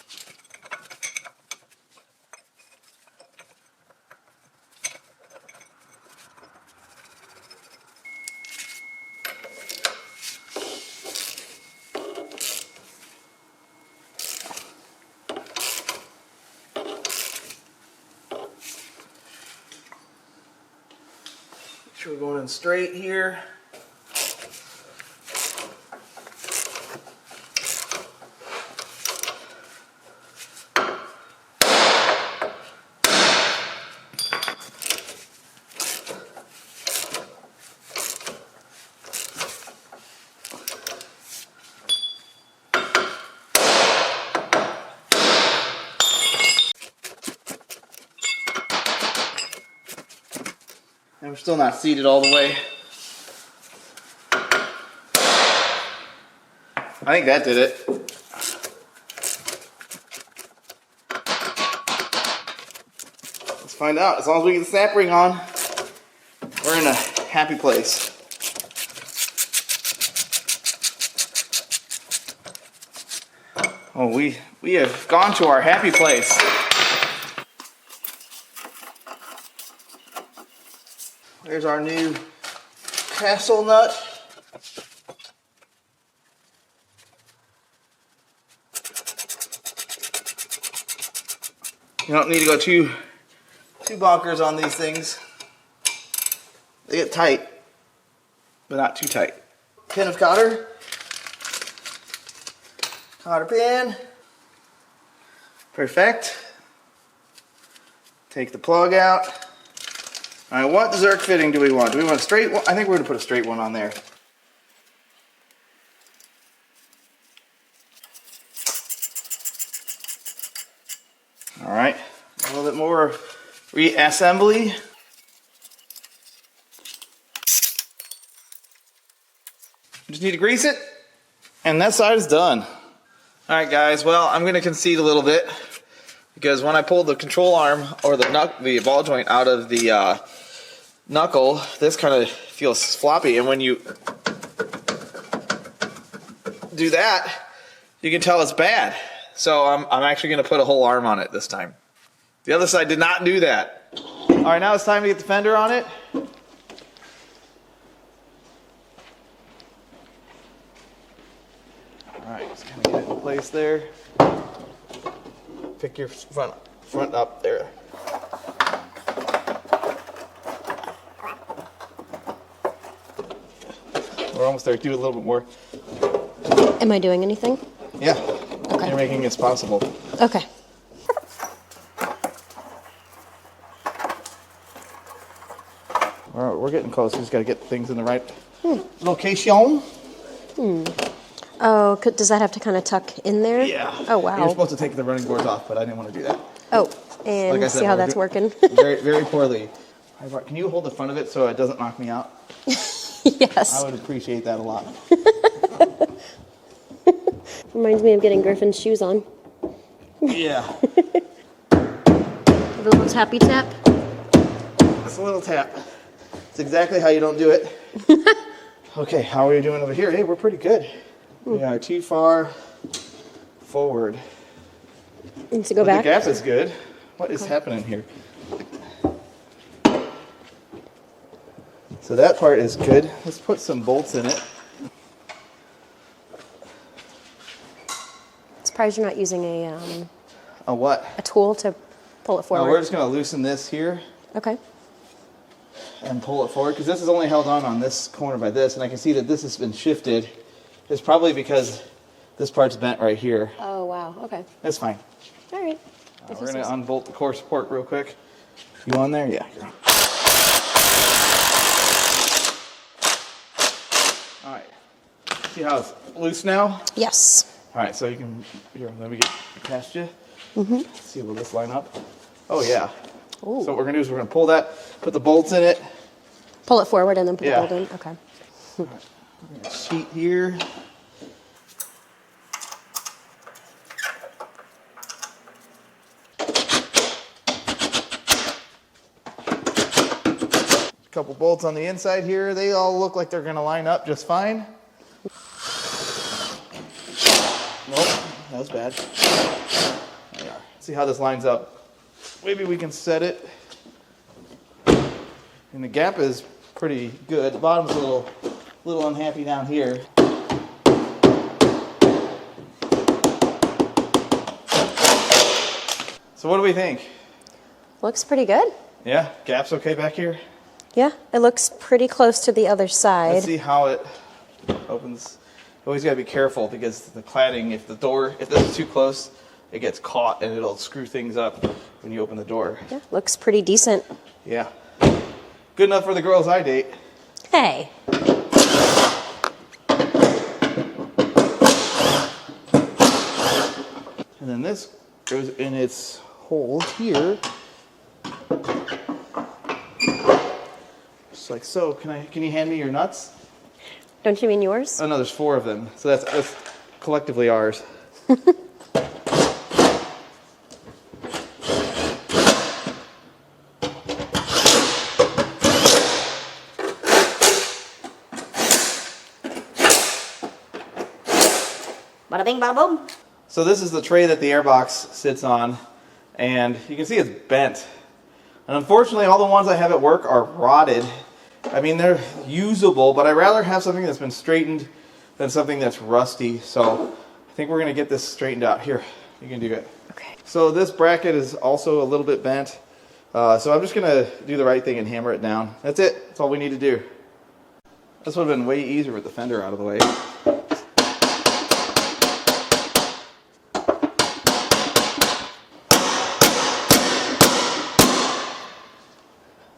Make sure we're going in straight here. And we're still not seated all the way. I think that did it. Let's find out. As long as we get the snap ring on, we're in a happy place. Oh, we have gone to our happy place. There's our new castle nut. You don't need to go too bonkers on these things. They get tight, but not too tight. Pin of cotter. Cotter pin. Perfect. Take the plug out. Alright, what Zerk fitting do we want? Do we want a straight one? I think we're going to put a straight one on there. Alright, a little bit more reassembly. Just need to grease it, and that side is done. Alright guys, well, I'm going to concede a little bit, because when I pulled the control arm, or the ball joint out of the knuckle, this kind of feels floppy, and when you do that, you can tell it's bad. So I'm actually going to put a whole arm on it this time. The other side did not do that. Alright, now it's time to get the fender on it. Alright, just kind of get it in place there. Pick your front up there. We're almost there. Do a little bit more. Am I doing anything? Yeah. Okay. You're making it as possible. Okay. We're getting close. We just got to get things in the right location. Oh, does that have to kind of tuck in there? Yeah. Oh, wow. You're supposed to take the running boards off, but I didn't want to do that. Oh, and Like I said, see how that's working? very, very poorly. Can you hold the front of it so it doesn't knock me out? Yes. I would appreciate that a lot. Reminds me of getting Griffin's shoes on. Yeah. Have a little tappy tap. Just a little tap. It's exactly how you don't do it. Okay, how are we doing over here? Hey, we're pretty good. We are too far forward. Needs to go But back. the gap is good. What is happening here? So that part is good. Let's put some bolts in it. Surprised you're not using A what? a tool to pull it forward. We're just going to loosen this here Okay. and pull it forward, because this is only held on this corner by this, and I can see that this has been shifted. It's probably because this part's bent right here. Oh, wow. Okay. That's fine. All right. We're going to unbolt the core support real quick. You on there? Yeah. You're on. See how it's loose now? Yes. All right, so you can, here, let me get past you. Let's see, will this line up? Oh yeah. Ooh. So what we're gonna do is we're gonna pull that, put the bolts in it. Pull it forward and then put Yeah. the bolt in? Okay. All right. We're gonna sheet here. Couple bolts on the inside here. They all look like they're gonna line up just fine. Nope, that was bad. There we are. See how this lines up. Maybe we can set it. And the gap is pretty good. The bottom's a little unhappy down here. So what do we think? Looks pretty good. Yeah, gap's okay back here. Yeah, it looks pretty close to the other side. Let's see how it opens. You always gotta be careful because the cladding, if this is too close, it gets caught and it'll screw things up when you open the door. Yeah, looks pretty decent. Yeah. Good enough for the girls' eye date. Hey. And then this goes in its hole here. Just like so. Can you hand me your nuts? Don't you mean yours? Oh no, there's 4 of them. So that's collectively ours. Bada bing, bada boom. So this is the tray that the airbox sits on, and you can see it's bent. And unfortunately, all the ones I have at work are rotted. I mean, they're usable, but I'd rather have something that's been straightened than something that's rusty. So I think we're gonna get this straightened out. Here, you can do it. Okay. So this bracket is also a little bit bent. So I'm just gonna do the right thing and hammer it down. That's it, that's all we need to do. This would have been way easier with the fender out of the way.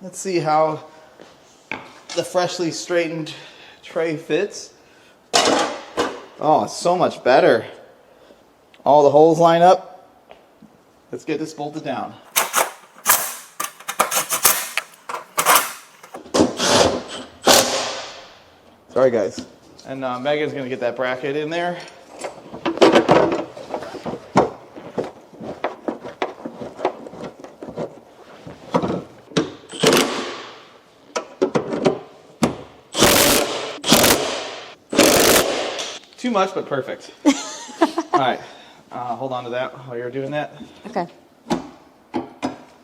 Let's see how the freshly straightened tray fits. Oh, it's so much better. All the holes line up. Let's get this bolted down. Sorry guys. And Megan's gonna get that bracket in there. Too much, but perfect. All right, hold on to that while you're doing that. Okay.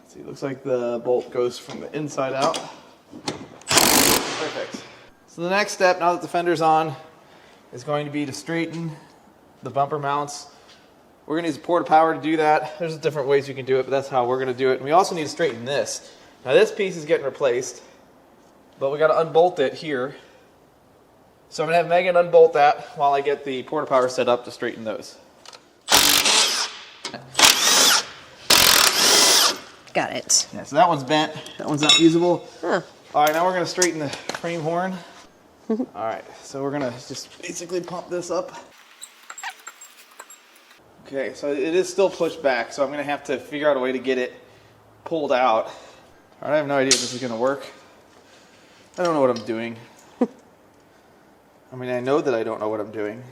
See, it looks like the bolt goes from the inside out. Perfect. So the next step, now that the fender's on, is going to be to straighten the bumper mounts. We're gonna use portapower to do that. There's different ways you can do it, but that's how we're gonna do it. And we also need to straighten this. Now this piece is getting replaced, but we gotta unbolt it here. So I'm gonna have Megan unbolt that while I get the portapower set up to straighten those. Got it. Yeah, so that one's bent. That one's not usable. Huh. All right, now we're gonna straighten the frame horn. All right, so we're gonna just basically pump this up. Okay, so it is still pushed back, so I'm gonna have to figure out a way to get it pulled out. All right, I have no idea if this is gonna work. I don't know what I'm doing. I mean, I know that I don't know what I'm doing.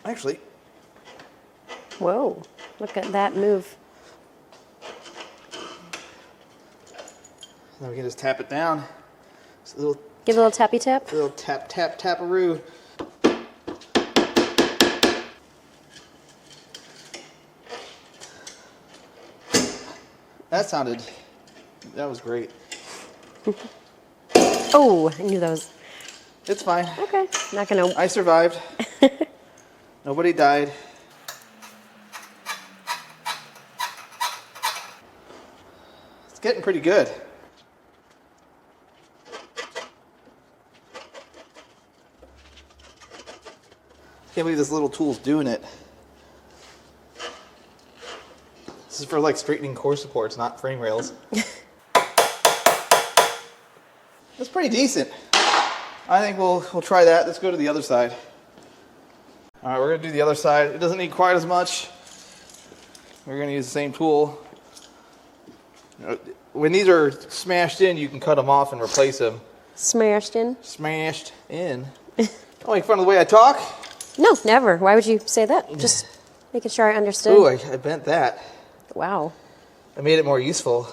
Actually. Whoa, look at that move. Now we can just tap it down. Just a little, Give it a little tappy tap. little tap, tap, tap-a-roo. That was great. Oh, I knew that was... It's fine. Okay, not gonna... I survived. Nobody died. It's getting pretty good. Can't believe this little tool's doing it. This is for like straightening core supports, not frame rails. That's pretty decent. I think we'll try that. Let's go to the other side. All right, we're gonna do the other side. It doesn't need quite as much. We're gonna use the same tool. When these are smashed in, you can cut them off and replace them. Smashed in? Smashed in. Don't make fun of the way I talk. No, never. Why would you say that? Just making sure I understood. Ooh, I bent that. Wow. I made it more useful.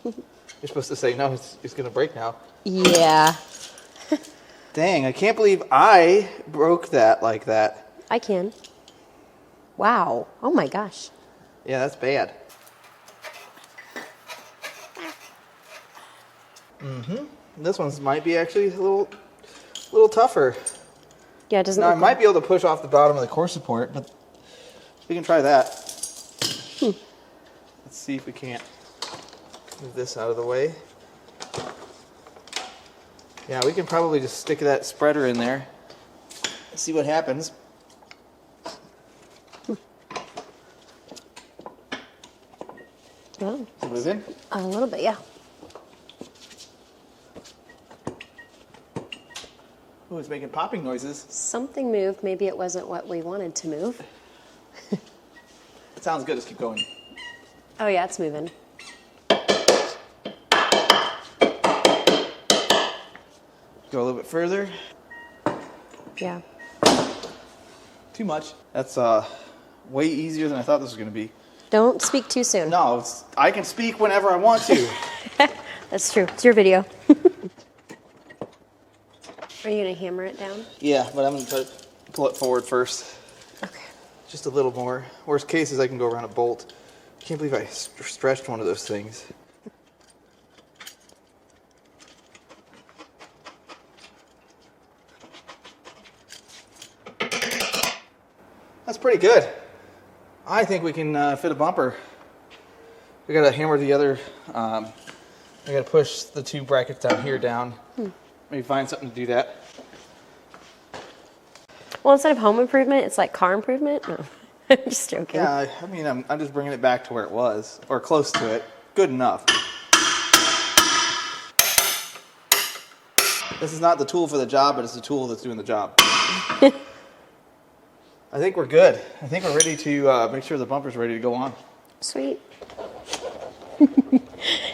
You're supposed to say, no, it's going to break now. Yeah. Dang, I can't believe I broke that like that. I can. Wow. Oh my gosh. Yeah, that's bad. This one might be actually a little tougher. Yeah, it doesn't Now, I look might be able to push off the bottom of the core support, but we can try that. Let's see if we can't move this out of the way. Yeah, we can probably just stick that spreader in there and see what happens. Oh, Is it moving? a little bit, yeah. Oh, it's making popping noises. Something moved. Maybe it wasn't what we wanted to move. It sounds good. Let's keep going. Oh yeah, it's moving. Go a little bit further. Yeah. Too much. That's way easier than I thought this was going to be. Don't speak too soon. No, I can speak whenever I want to. That's true. It's your video. Are you going to hammer it down? Yeah, but I'm going to pull it forward first. Okay. Just a little more. Worst case is I can go around a bolt. I can't believe I stretched one of those things. That's pretty good. I think we can fit a bumper. We got to hammer the other. We got to push the two brackets down here down. Maybe find something to do that. Well, instead of home improvement, it's like car improvement? No. I'm just joking. Yeah, I mean, I'm just bringing it back to where it was, or close to it. Good enough. This is not the tool for the job, but it's the tool that's doing the job. I think we're good. I think we're ready to make sure the bumper's ready to go on. Sweet.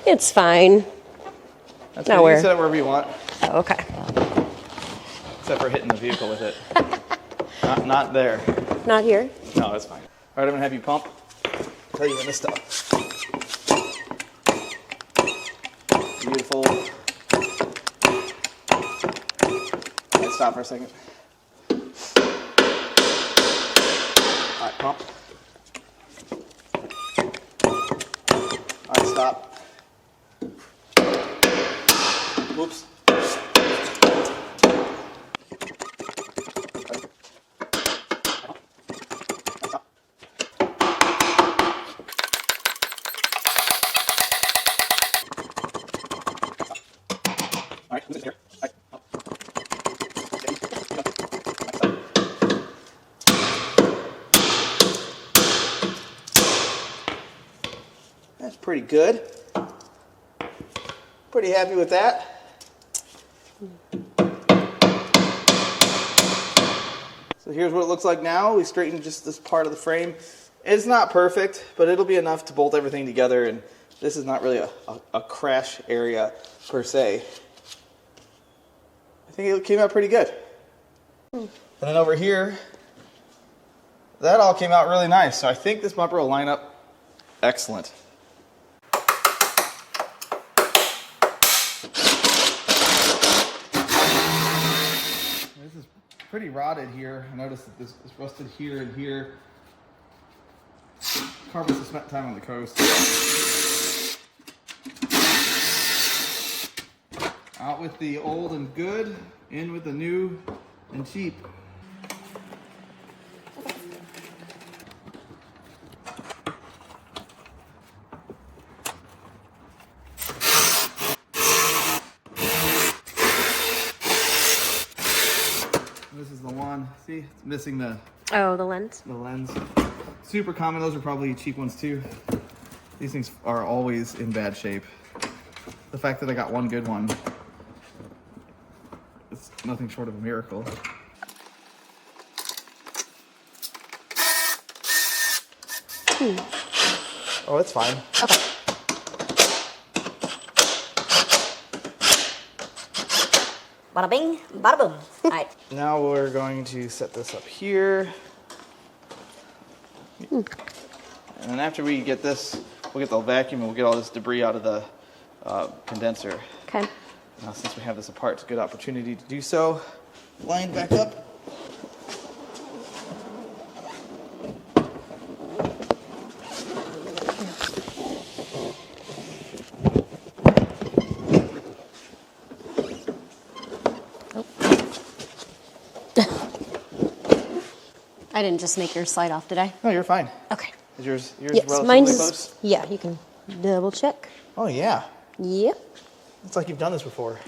It's fine. That's Now good. You where? can set it wherever you want, Oh, okay. except for hitting the vehicle with it. Not there. Not here? No, that's fine. All right, I'm gonna have you pump. Tell you when to stop. Beautiful. All right, stop for a second. All right, pump. All right, stop. Whoops. That's pretty good. Pretty happy with that. So here's what it looks like now. We straightened just this part of the frame. It's not perfect, but it'll be enough to bolt everything together, and this is not really a crash area per se. I think it came out pretty good. And then over here, that all came out really nice. So I think this bumper will line up excellent. This is pretty rotted here. I noticed that this is rusted here and here. Carbon has spent time on the coast. Out with the old and good, in with the new and cheap. This is the one. See, it's missing the lens. lens. Super common. Those are probably cheap ones too. These things are always in bad shape. The fact that I got one good one nothing short of a miracle. Oh, it's fine. Okay. Bada bing, bada boom. All right. Now we're going to set this up here. And then after we get this, we'll get the vacuum and we'll get all this debris out of the condenser. Okay. Now, since we have this apart, it's a good opportunity to do so. Line back up. I didn't just make yours slide off, did I? No, you're fine. Okay. Is yours Yes, relatively mine's close? yeah. You can double check. Oh yeah. Yep. It's like you've done this before.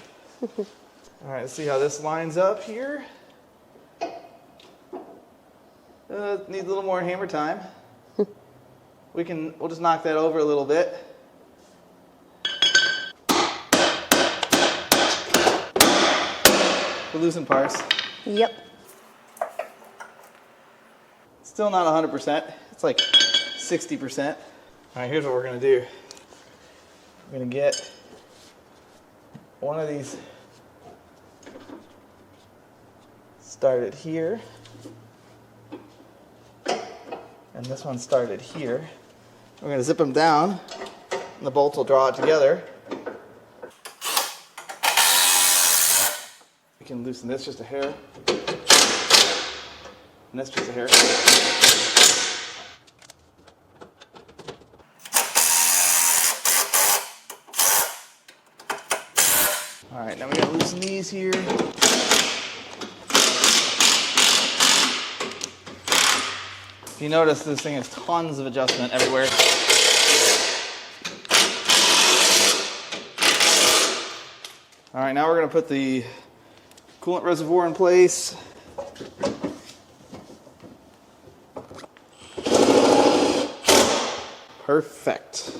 All right, let's see how this lines up here. Needs a little more hammer time. We'll just knock that over a little bit. The loosen parts. Yep. Still not 100%. It's like 60%. All right, here's what we're gonna do. We're gonna get one of these started here, and this one started here. We're gonna zip them down, and the bolts will draw it together. We can loosen this just a hair, and this just a hair. All right, now we gotta loosen these here. If you notice, this thing has tons of adjustment everywhere. All right, now we're gonna put the coolant reservoir in place. Perfect.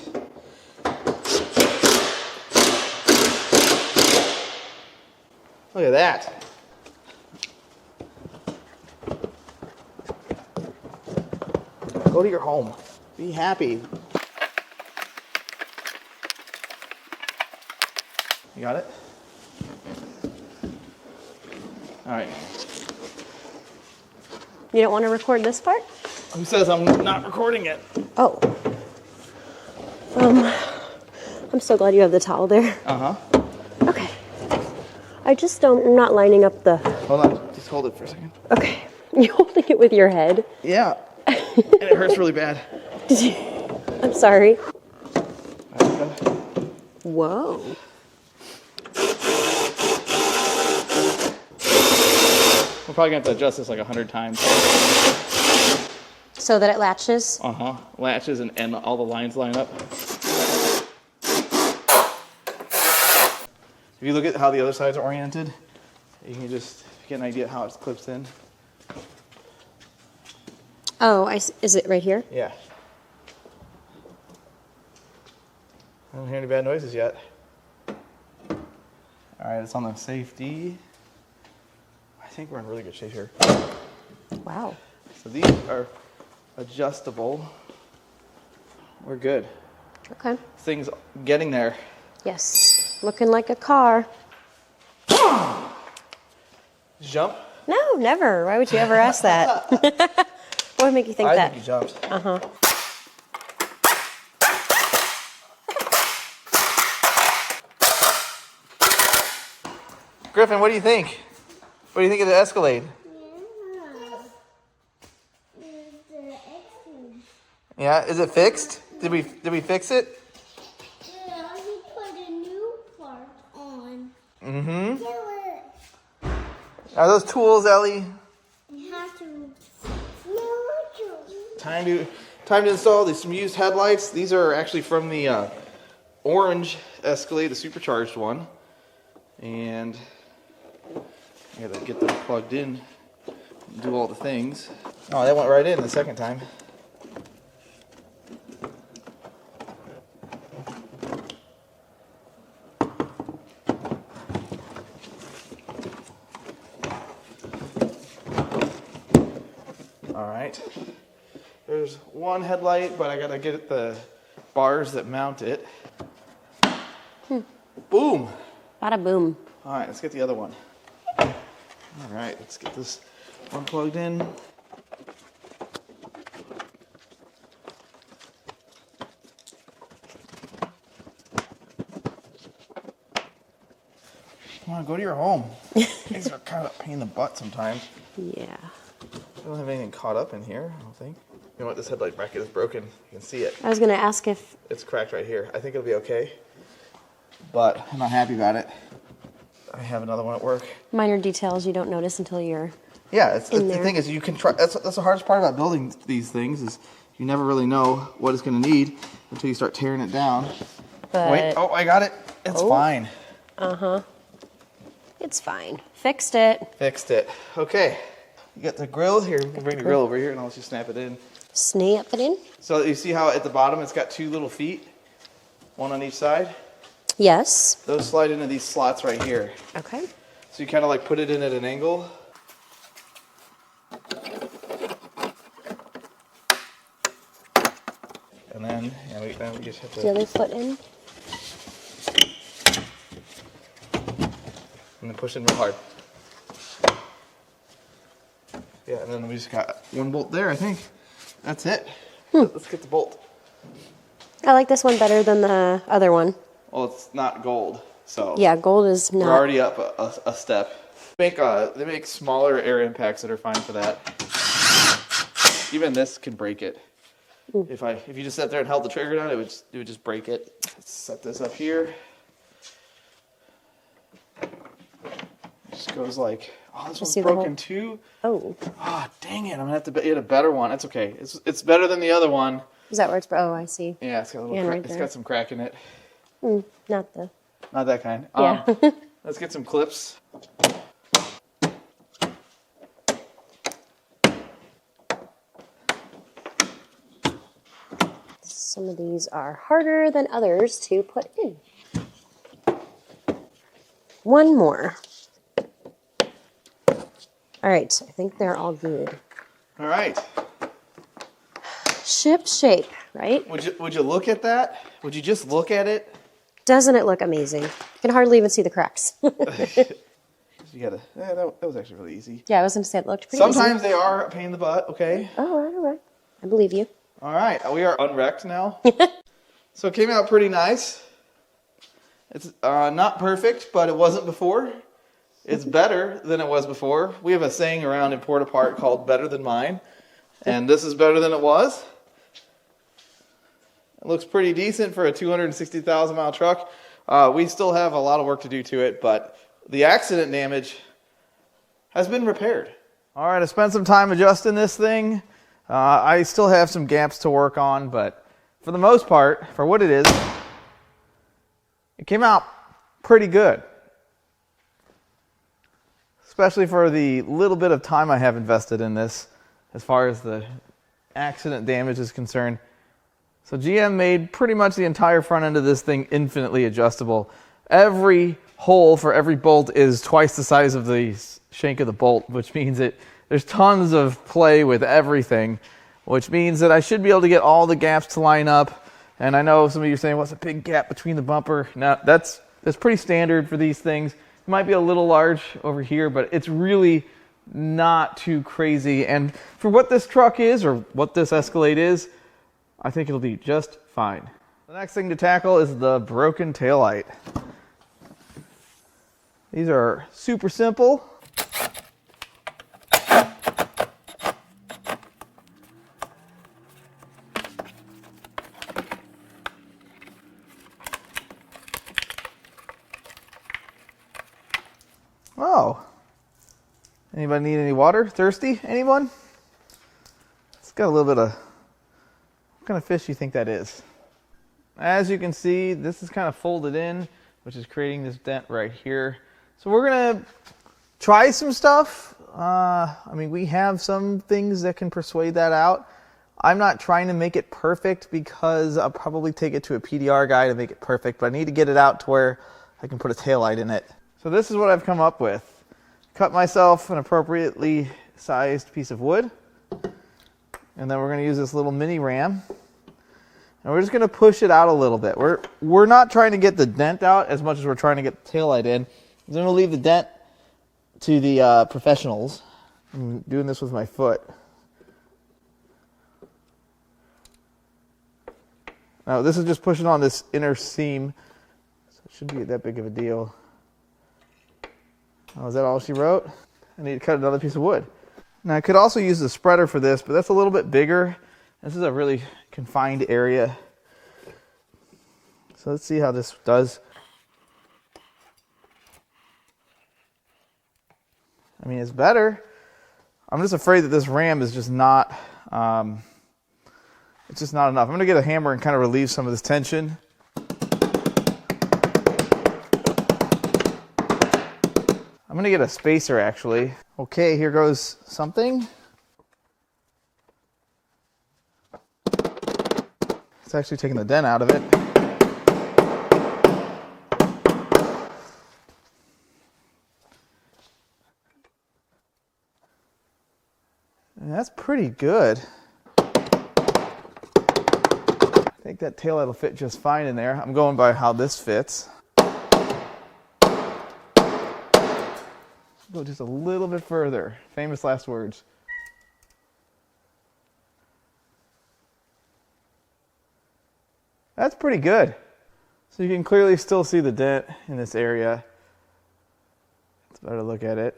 Look at that. Go to your home. Be happy. You got it? All right. You don't want to record this part? Who says I'm not recording it? Oh. I'm so glad you have the towel there. Uh-huh. Okay. I'm not lining up the... Hold on. Just hold it for a second. Okay. You're holding it with your head? Yeah. And it hurts really bad. I'm sorry. Okay. Whoa. We're probably going to have to adjust this like 100 times. So that it latches? Uh-huh. Latches and all the lines line up. If you look at how the other side's oriented, you can just get an idea how it clips in. Oh, is it right here? Yeah. I don't hear any bad noises yet. All right, it's on the safety. I think we're in really good shape here. Wow. So these are adjustable. We're good. Okay. Thing's getting there. Yes. Looking like a car. Jump? No, never. Why would you ever ask that? What would make you think I that? think you jumped. Uh-huh. Griffin, what do you think? What do you think of the Escalade? Yeah, is it fixed? Did we fix it? Yeah, we put a new part on. Mm-hmm. Yeah, Are those tools, Ellie? we have to. Time to install these some used headlights. These are actually from the orange Escalade, the supercharged one. And I gotta get them plugged in and do all the things. Oh, that went right in the second time. All right. There's one headlight, but I gotta get the bars that mount it. Boom. Bada boom. All right, let's get the other one. All right, let's get this one plugged in. Come on, go to your home. These are kind of a pain in the butt sometimes. Yeah. I don't have anything caught up in here, I don't think. You know what, this headlight bracket is broken. You can see it. I was gonna ask if... It's cracked right here. I think it'll be okay, but I'm not happy about it. I have another one at work. Minor details you don't notice until you're Yeah, the thing is, you can try. That's the hardest part about building these things is you never really know what it's going to need until you start tearing it down. But... Wait, oh, I got it. It's fine. It's fine. Fixed it. Fixed it. Okay. You got the grill here. We'll bring the grill over here and I'll let you snap it in. Snap it in? So you see how at the bottom it's got two little feet, one on each side? Yes. Those slide into these slots right here. Okay. So you kind of like put it in at an angle. And then, then we just have to... The other foot in? And then push in real hard. Yeah, and then we just got one bolt there, I think. That's it. Let's get the bolt. I like this one better than the other one. Well, it's not gold, so... Yeah, gold is not... We're already up a step. They make smaller air impacts that are fine for that. Even this can break it. If you just sat there and held the trigger down, it would just break it. Let's set this up here. Just goes like, oh, this one's broken too. Oh. Oh, dang it! I'm gonna have to get a better one. That's okay. It's better than the other one. Is that where it's? Oh, I see. Yeah, it's got a little. Right it's got some crack in it. Not that kind. Yeah. Let's get some clips. Some of these are harder than others to put in. One more. All right, I think they're all good. All right. Ship shape, right? Would you look at that? Would you just look at it? Doesn't it look amazing? You can hardly even see the cracks. You gotta. Yeah, that was actually really easy. Yeah, I was gonna say it looked pretty easy. Sometimes they are a pain in the butt. Okay. Oh, all right. I believe you. All right, we are unwrecked now. So it came out pretty nice. It's not perfect, but it wasn't before. It's better than it was before. We have a saying around in Port-a-Part called better than mine. And this is better than it was. It looks pretty decent for a 260,000 mile truck. We still have a lot of work to do to it, but the accident damage has been repaired. All right, I spent some time adjusting this thing. I still have some gaps to work on, but for the most part, for what it is, it came out pretty good. Especially for the little bit of time I have invested in this, as far as the accident damage is concerned. So GM made pretty much the entire front end of this thing infinitely adjustable. Every hole for every bolt is twice the size of the shank of the bolt, which means there's tons of play with everything, which means that I should be able to get all the gaps to line up. And I know some of you are saying, what's a big gap between the bumper? Now, that's pretty standard for these things. It might be a little large over here, but it's really not too crazy. And for what this truck is, or what this Escalade is, I think it'll be just fine. The next thing to tackle is the broken taillight. These are super simple. Oh, anybody need any water? Thirsty? Anyone? It's got a little bit of, what kind of fish do you think that is? As you can see, this is kind of folded in, which is creating this dent right here. So we're gonna try some stuff. I mean, we have some things that can persuade that out. I'm not trying to make it perfect because I'll probably take it to a PDR guy to make it perfect, but I need to get it out to where I can put a taillight in it. So this is what I've come up with. Cut myself an appropriately sized piece of wood. And then we're going to use this little mini ram. And we're just going to push it out a little bit. We're not trying to get the dent out as much as we're trying to get the taillight in. I'm going to leave the dent to the professionals. I'm doing this with my foot. Now this is just pushing on this inner seam, so it shouldn't be that big of a deal. Oh, is that all she wrote? I need to cut another piece of wood. Now I could also use the spreader for this, but that's a little bit bigger. This is a really confined area. So let's see how this does. I mean, it's better. I'm just afraid that this ram is just not, it's just not enough. I'm gonna get a hammer and kind of relieve some of this tension. I'm gonna get a spacer actually. Okay, here goes something. It's actually taking the dent out of it. And that's pretty good. I think that taillight will fit just fine in there. I'm going by how this fits. Go just a little bit further. Famous last words. That's pretty good. So you can clearly still see the dent in this area. It's better to look at it.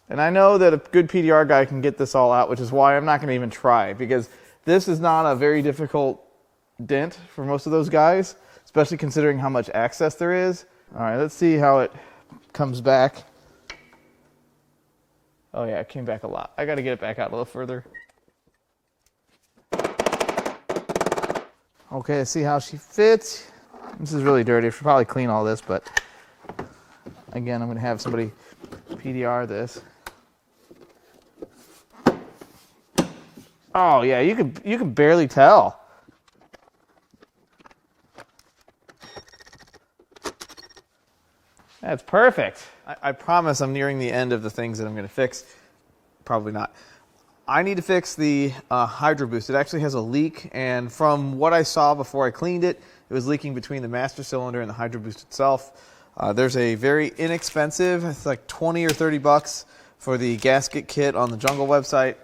And I know that a good PDR guy can get this all out, which is why I'm not going to even try, because this is not a very difficult dent for most of those guys, especially considering how much access there is. All right, let's see how it comes back. Oh yeah, it came back a lot. I got to get it back out a little further. Okay, let's see how she fits. This is really dirty. I should probably clean all this, but again, I'm going to have somebody PDR this. Oh yeah, you can barely tell. That's perfect. I promise I'm nearing the end of the things that I'm going to fix. Probably not. I need to fix the Hydroboost. It actually has a leak, and from what I saw before I cleaned it, it was leaking between the master cylinder and the Hydroboost itself. There's a very inexpensive, it's like 20 or 30 bucks for the gasket kit on the Jungle website,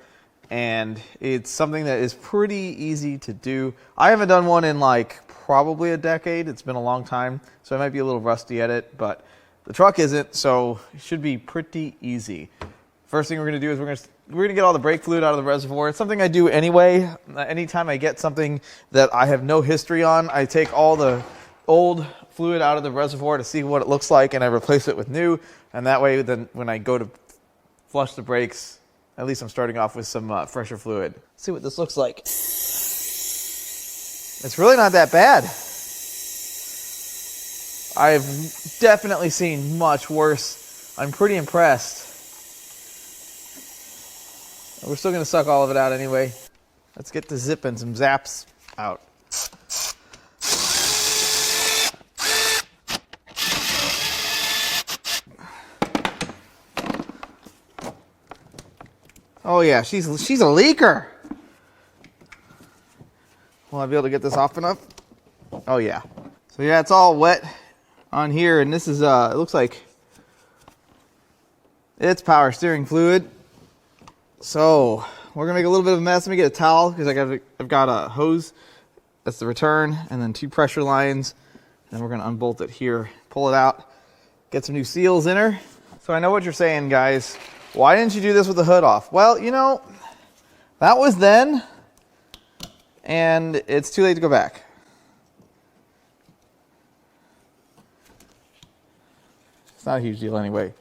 and it's something that is pretty easy to do. I haven't done one in like probably a decade. It's been a long time, so I might be a little rusty at it, but the truck isn't, so it should be pretty easy. First thing we're going to do is we're going to get all the brake fluid out of the reservoir. It's something I do anyway. Anytime I get something that I have no history on, I take all the old fluid out of the reservoir to see what it looks like, and I replace it with new. And that way, then when I go to flush the brakes, at least I'm starting off with some fresher fluid. Let's see what this looks like. It's really not that bad. I've definitely seen much worse. I'm pretty impressed. We're still going to suck all of it out anyway. Let's get the zip and some zaps out. Oh yeah, she's a leaker. Will I be able to get this off enough? Oh yeah. So yeah, it's all wet on here, and this is it looks like it's power steering fluid. So we're gonna make a little bit of a mess. Let me get a towel because I've got a hose. That's the return, and then 2 pressure lines. And then we're gonna unbolt it here, pull it out, get some new seals in her. So I know what you're saying, guys. Why didn't you do this with the hood off? Well, you know, that was then, and it's too late to go back. It's not a huge deal anyway.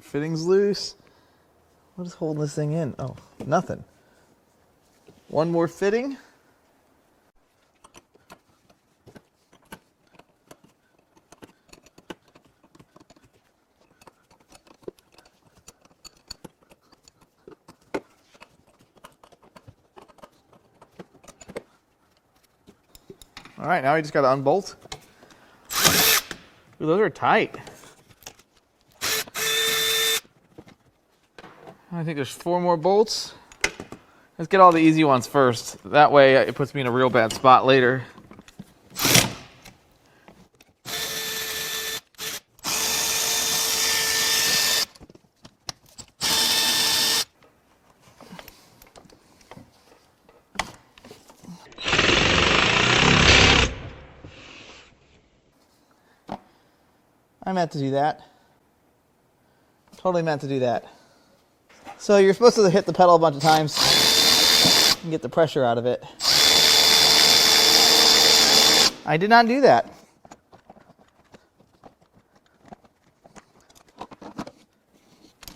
Fitting's loose. What is holding this thing in? Oh, nothing. One more fitting. All right, now we just got to unbolt. Ooh, those are tight. I think there's 4 more bolts. Let's get all the easy ones first. That way it puts me in a real bad spot later. I meant to do that. Totally meant to do that. So you're supposed to hit the pedal a bunch of times and get the pressure out of it. I did not do that.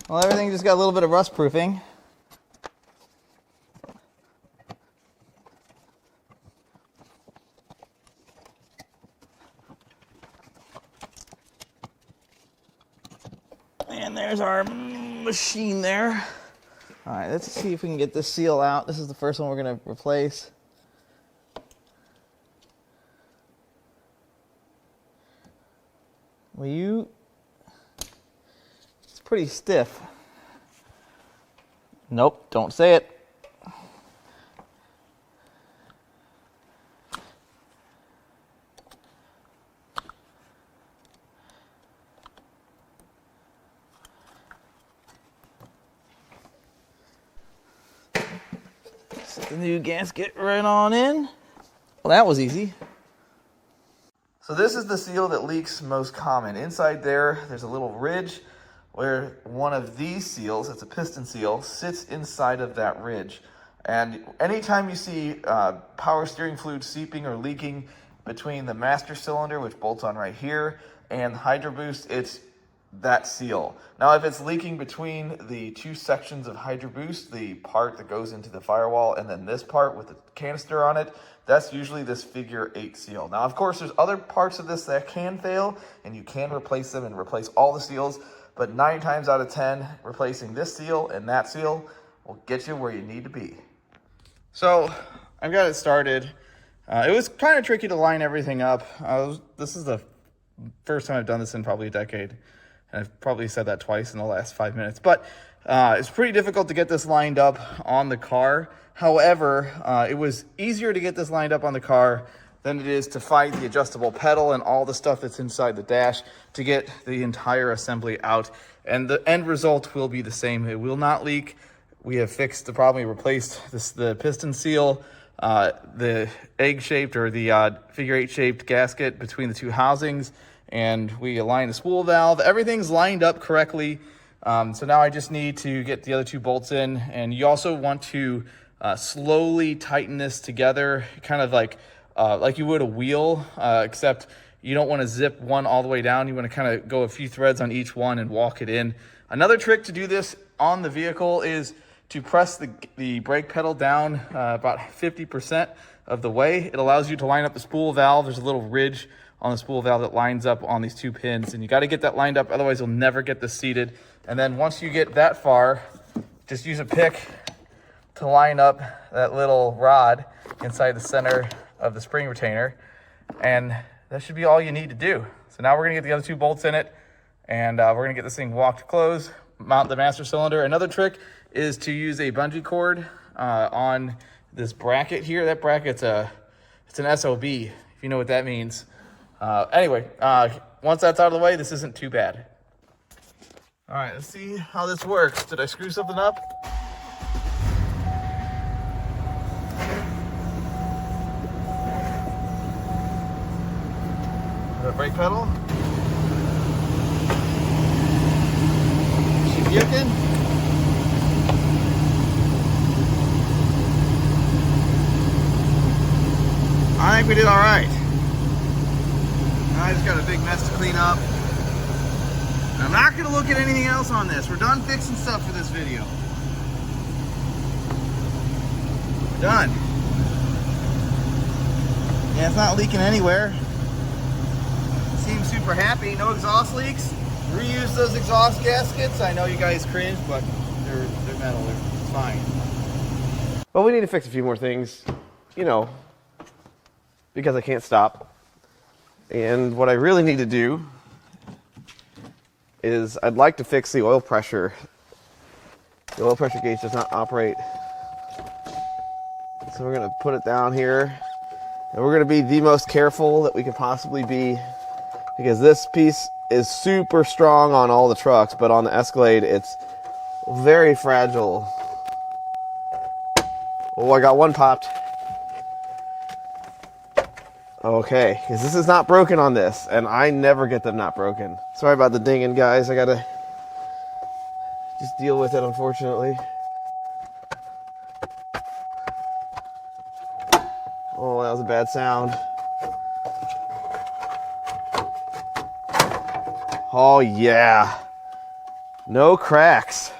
Well, everything just got a little bit of rust proofing. And there's our machine there. All right, let's see if we can get this seal out. This is the first one we're going to replace. Well, it's pretty stiff. Nope, don't say it. Set the new gasket right on in. Well, that was easy. So this is the seal that leaks most common. Inside there's a little ridge where one of these seals, it's a piston seal, sits inside of that ridge. And anytime you see power steering fluid seeping or leaking between the master cylinder, which bolts on right here, and the Hydroboost, it's that seal. Now, if it's leaking between the 2 sections of Hydroboost, the part that goes into the firewall, and then this part with the canister on it, that's usually this figure 8 seal. Now, of course, there's other parts of this that can fail, and you can replace them and replace all the seals, but 9 times out of 10, replacing this seal and that seal will get you where you need to be. So, I've got it started. It was kind of tricky to line everything up. This is the first time I've done this in probably a decade. And I've probably said that twice in the last 5 minutes. But it's pretty difficult to get this lined up on the car. However, it was easier to get this lined up on the car than it is to find the adjustable pedal and all the stuff that's inside the dash to get the entire assembly out. And the end result will be the same. It will not leak. We have fixed the problem. We replaced the piston seal, the egg-shaped or the figure 8-shaped gasket between the 2 housings, and we aligned the spool valve. Everything's lined up correctly. So now I just need to get the other 2 bolts in, and you also want to slowly tighten this together, kind of like you would a wheel, except you don't want to zip one all the way down. You want to kind of go a few threads on each one and walk it in. Another trick to do this on the vehicle is to press the brake pedal down about 50% of the way. It allows you to line up the spool valve. There's a little ridge on the spool valve that lines up on these 2 pins, and you got to get that lined up, otherwise you'll never get this seated. And then once you get that far, just use a pick to line up that little rod inside the center of the spring retainer, and that should be all you need to do. So now we're gonna get the other 2 bolts in it, and we're gonna get this thing walked close, mount the master cylinder. Another trick is to use a bungee cord on this bracket here. That bracket's it's an SOB, if you know what that means. Anyway, once that's out of the way, this isn't too bad. All right, let's see how this works. Did I screw something up? The brake pedal. Is she puking? I think we did all right. I just got a big mess to clean up. I'm not going to look at anything else on this. We're done fixing stuff for this video. We're done. Yeah, it's not leaking anywhere. Seems super happy. No exhaust leaks. Reuse those exhaust gaskets. I know you guys cringe, but they're metal. They're fine. Well, we need to fix a few more things, you know, because I can't stop. And what I really need to do is I'd like to fix the oil pressure. The oil pressure gauge does not operate. So we're gonna put it down here, and we're gonna be the most careful that we could possibly be, because this piece is super strong on all the trucks, but on the Escalade it's very fragile. Oh, I got one popped. Okay, because this is not broken on this, and I never get them not broken. Sorry about the dinging, guys. I gotta just deal with it, unfortunately. Oh, that was a bad sound. Oh, yeah. No cracks.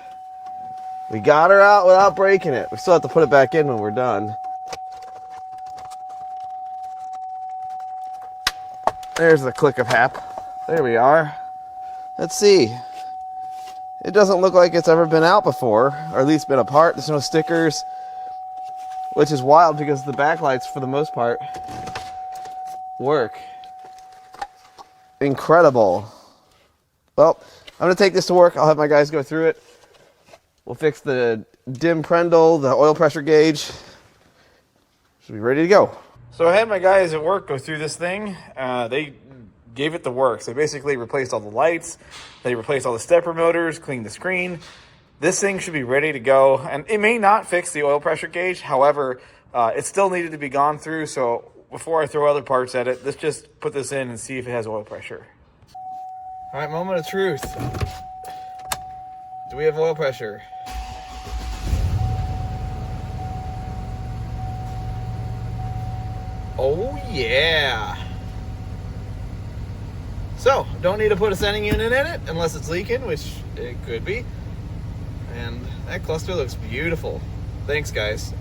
We got her out without breaking it. We still have to put it back in when we're done. There's the click of hap. There we are. Let's see. It doesn't look like it's ever been out before, or at least been apart. There's no stickers, which is wild because the backlights, for the most part, work. Incredible. Well, I'm going to take this to work. I'll have my guys go through it. We'll fix the dim PRNDL, the oil pressure gauge. Should be ready to go. So I had my guys at work go through this thing. They gave it the works. They basically replaced all the lights. They replaced all the stepper motors, cleaned the screen. This thing should be ready to go. And it may not fix the oil pressure gauge. However, it still needed to be gone through. So before I throw other parts at it, let's just put this in and see if it has oil pressure. All right, moment of truth. Do we have oil pressure? Oh yeah. So, don't need to put a sending unit in it unless it's leaking, which it could be. And that cluster looks beautiful. Thanks, guys.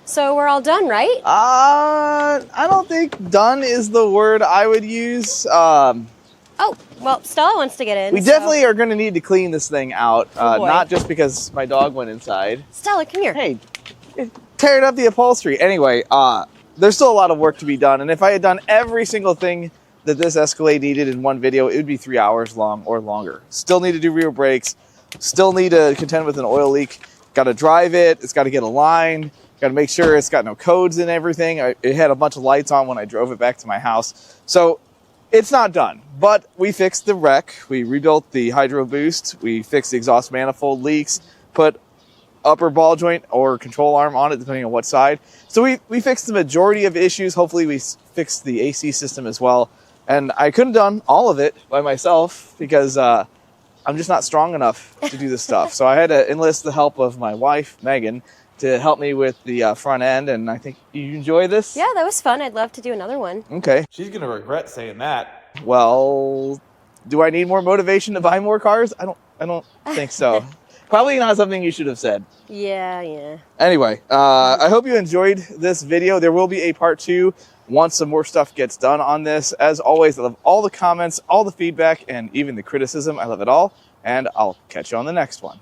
So we're all done, right? I don't think done is the word I would use. Oh, well, Stella wants to get in. We definitely are going to need to clean this thing out. Oh, boy. Not just because my dog went inside. Stella, come here. Hey, tearing up the upholstery. Anyway, there's still a lot of work to be done. And if I had done every single thing that this Escalade needed in one video, it would be 3 hours long or longer. Still need to do rear brakes. Still need to contend with an oil leak. Got to drive it. It's got to get aligned. Got to make sure it's got no codes and everything. It had a bunch of lights on when I drove it back to my house. So it's not done, but we fixed the wreck. We rebuilt the Hydroboost. We fixed the exhaust manifold leaks, put upper ball joint or control arm on it, depending on what side. So we fixed the majority of issues. Hopefully we fixed the AC system as well. And I couldn't have done all of it by myself because I'm just not strong enough to do this stuff. So I had to enlist the help of my wife, Megan, to help me with the front end, and I think you enjoy this? Yeah, that was fun. I'd love to do another one. Okay. She's gonna regret saying that. Well, do I need more motivation to buy more cars? I don't think so. Probably not something you should have said. Yeah. Anyway, I hope you enjoyed this video. There will be a part 2 once some more stuff gets done on this. As always, I love all the comments, all the feedback, and even the criticism. I love it all, and I'll catch you on the next one.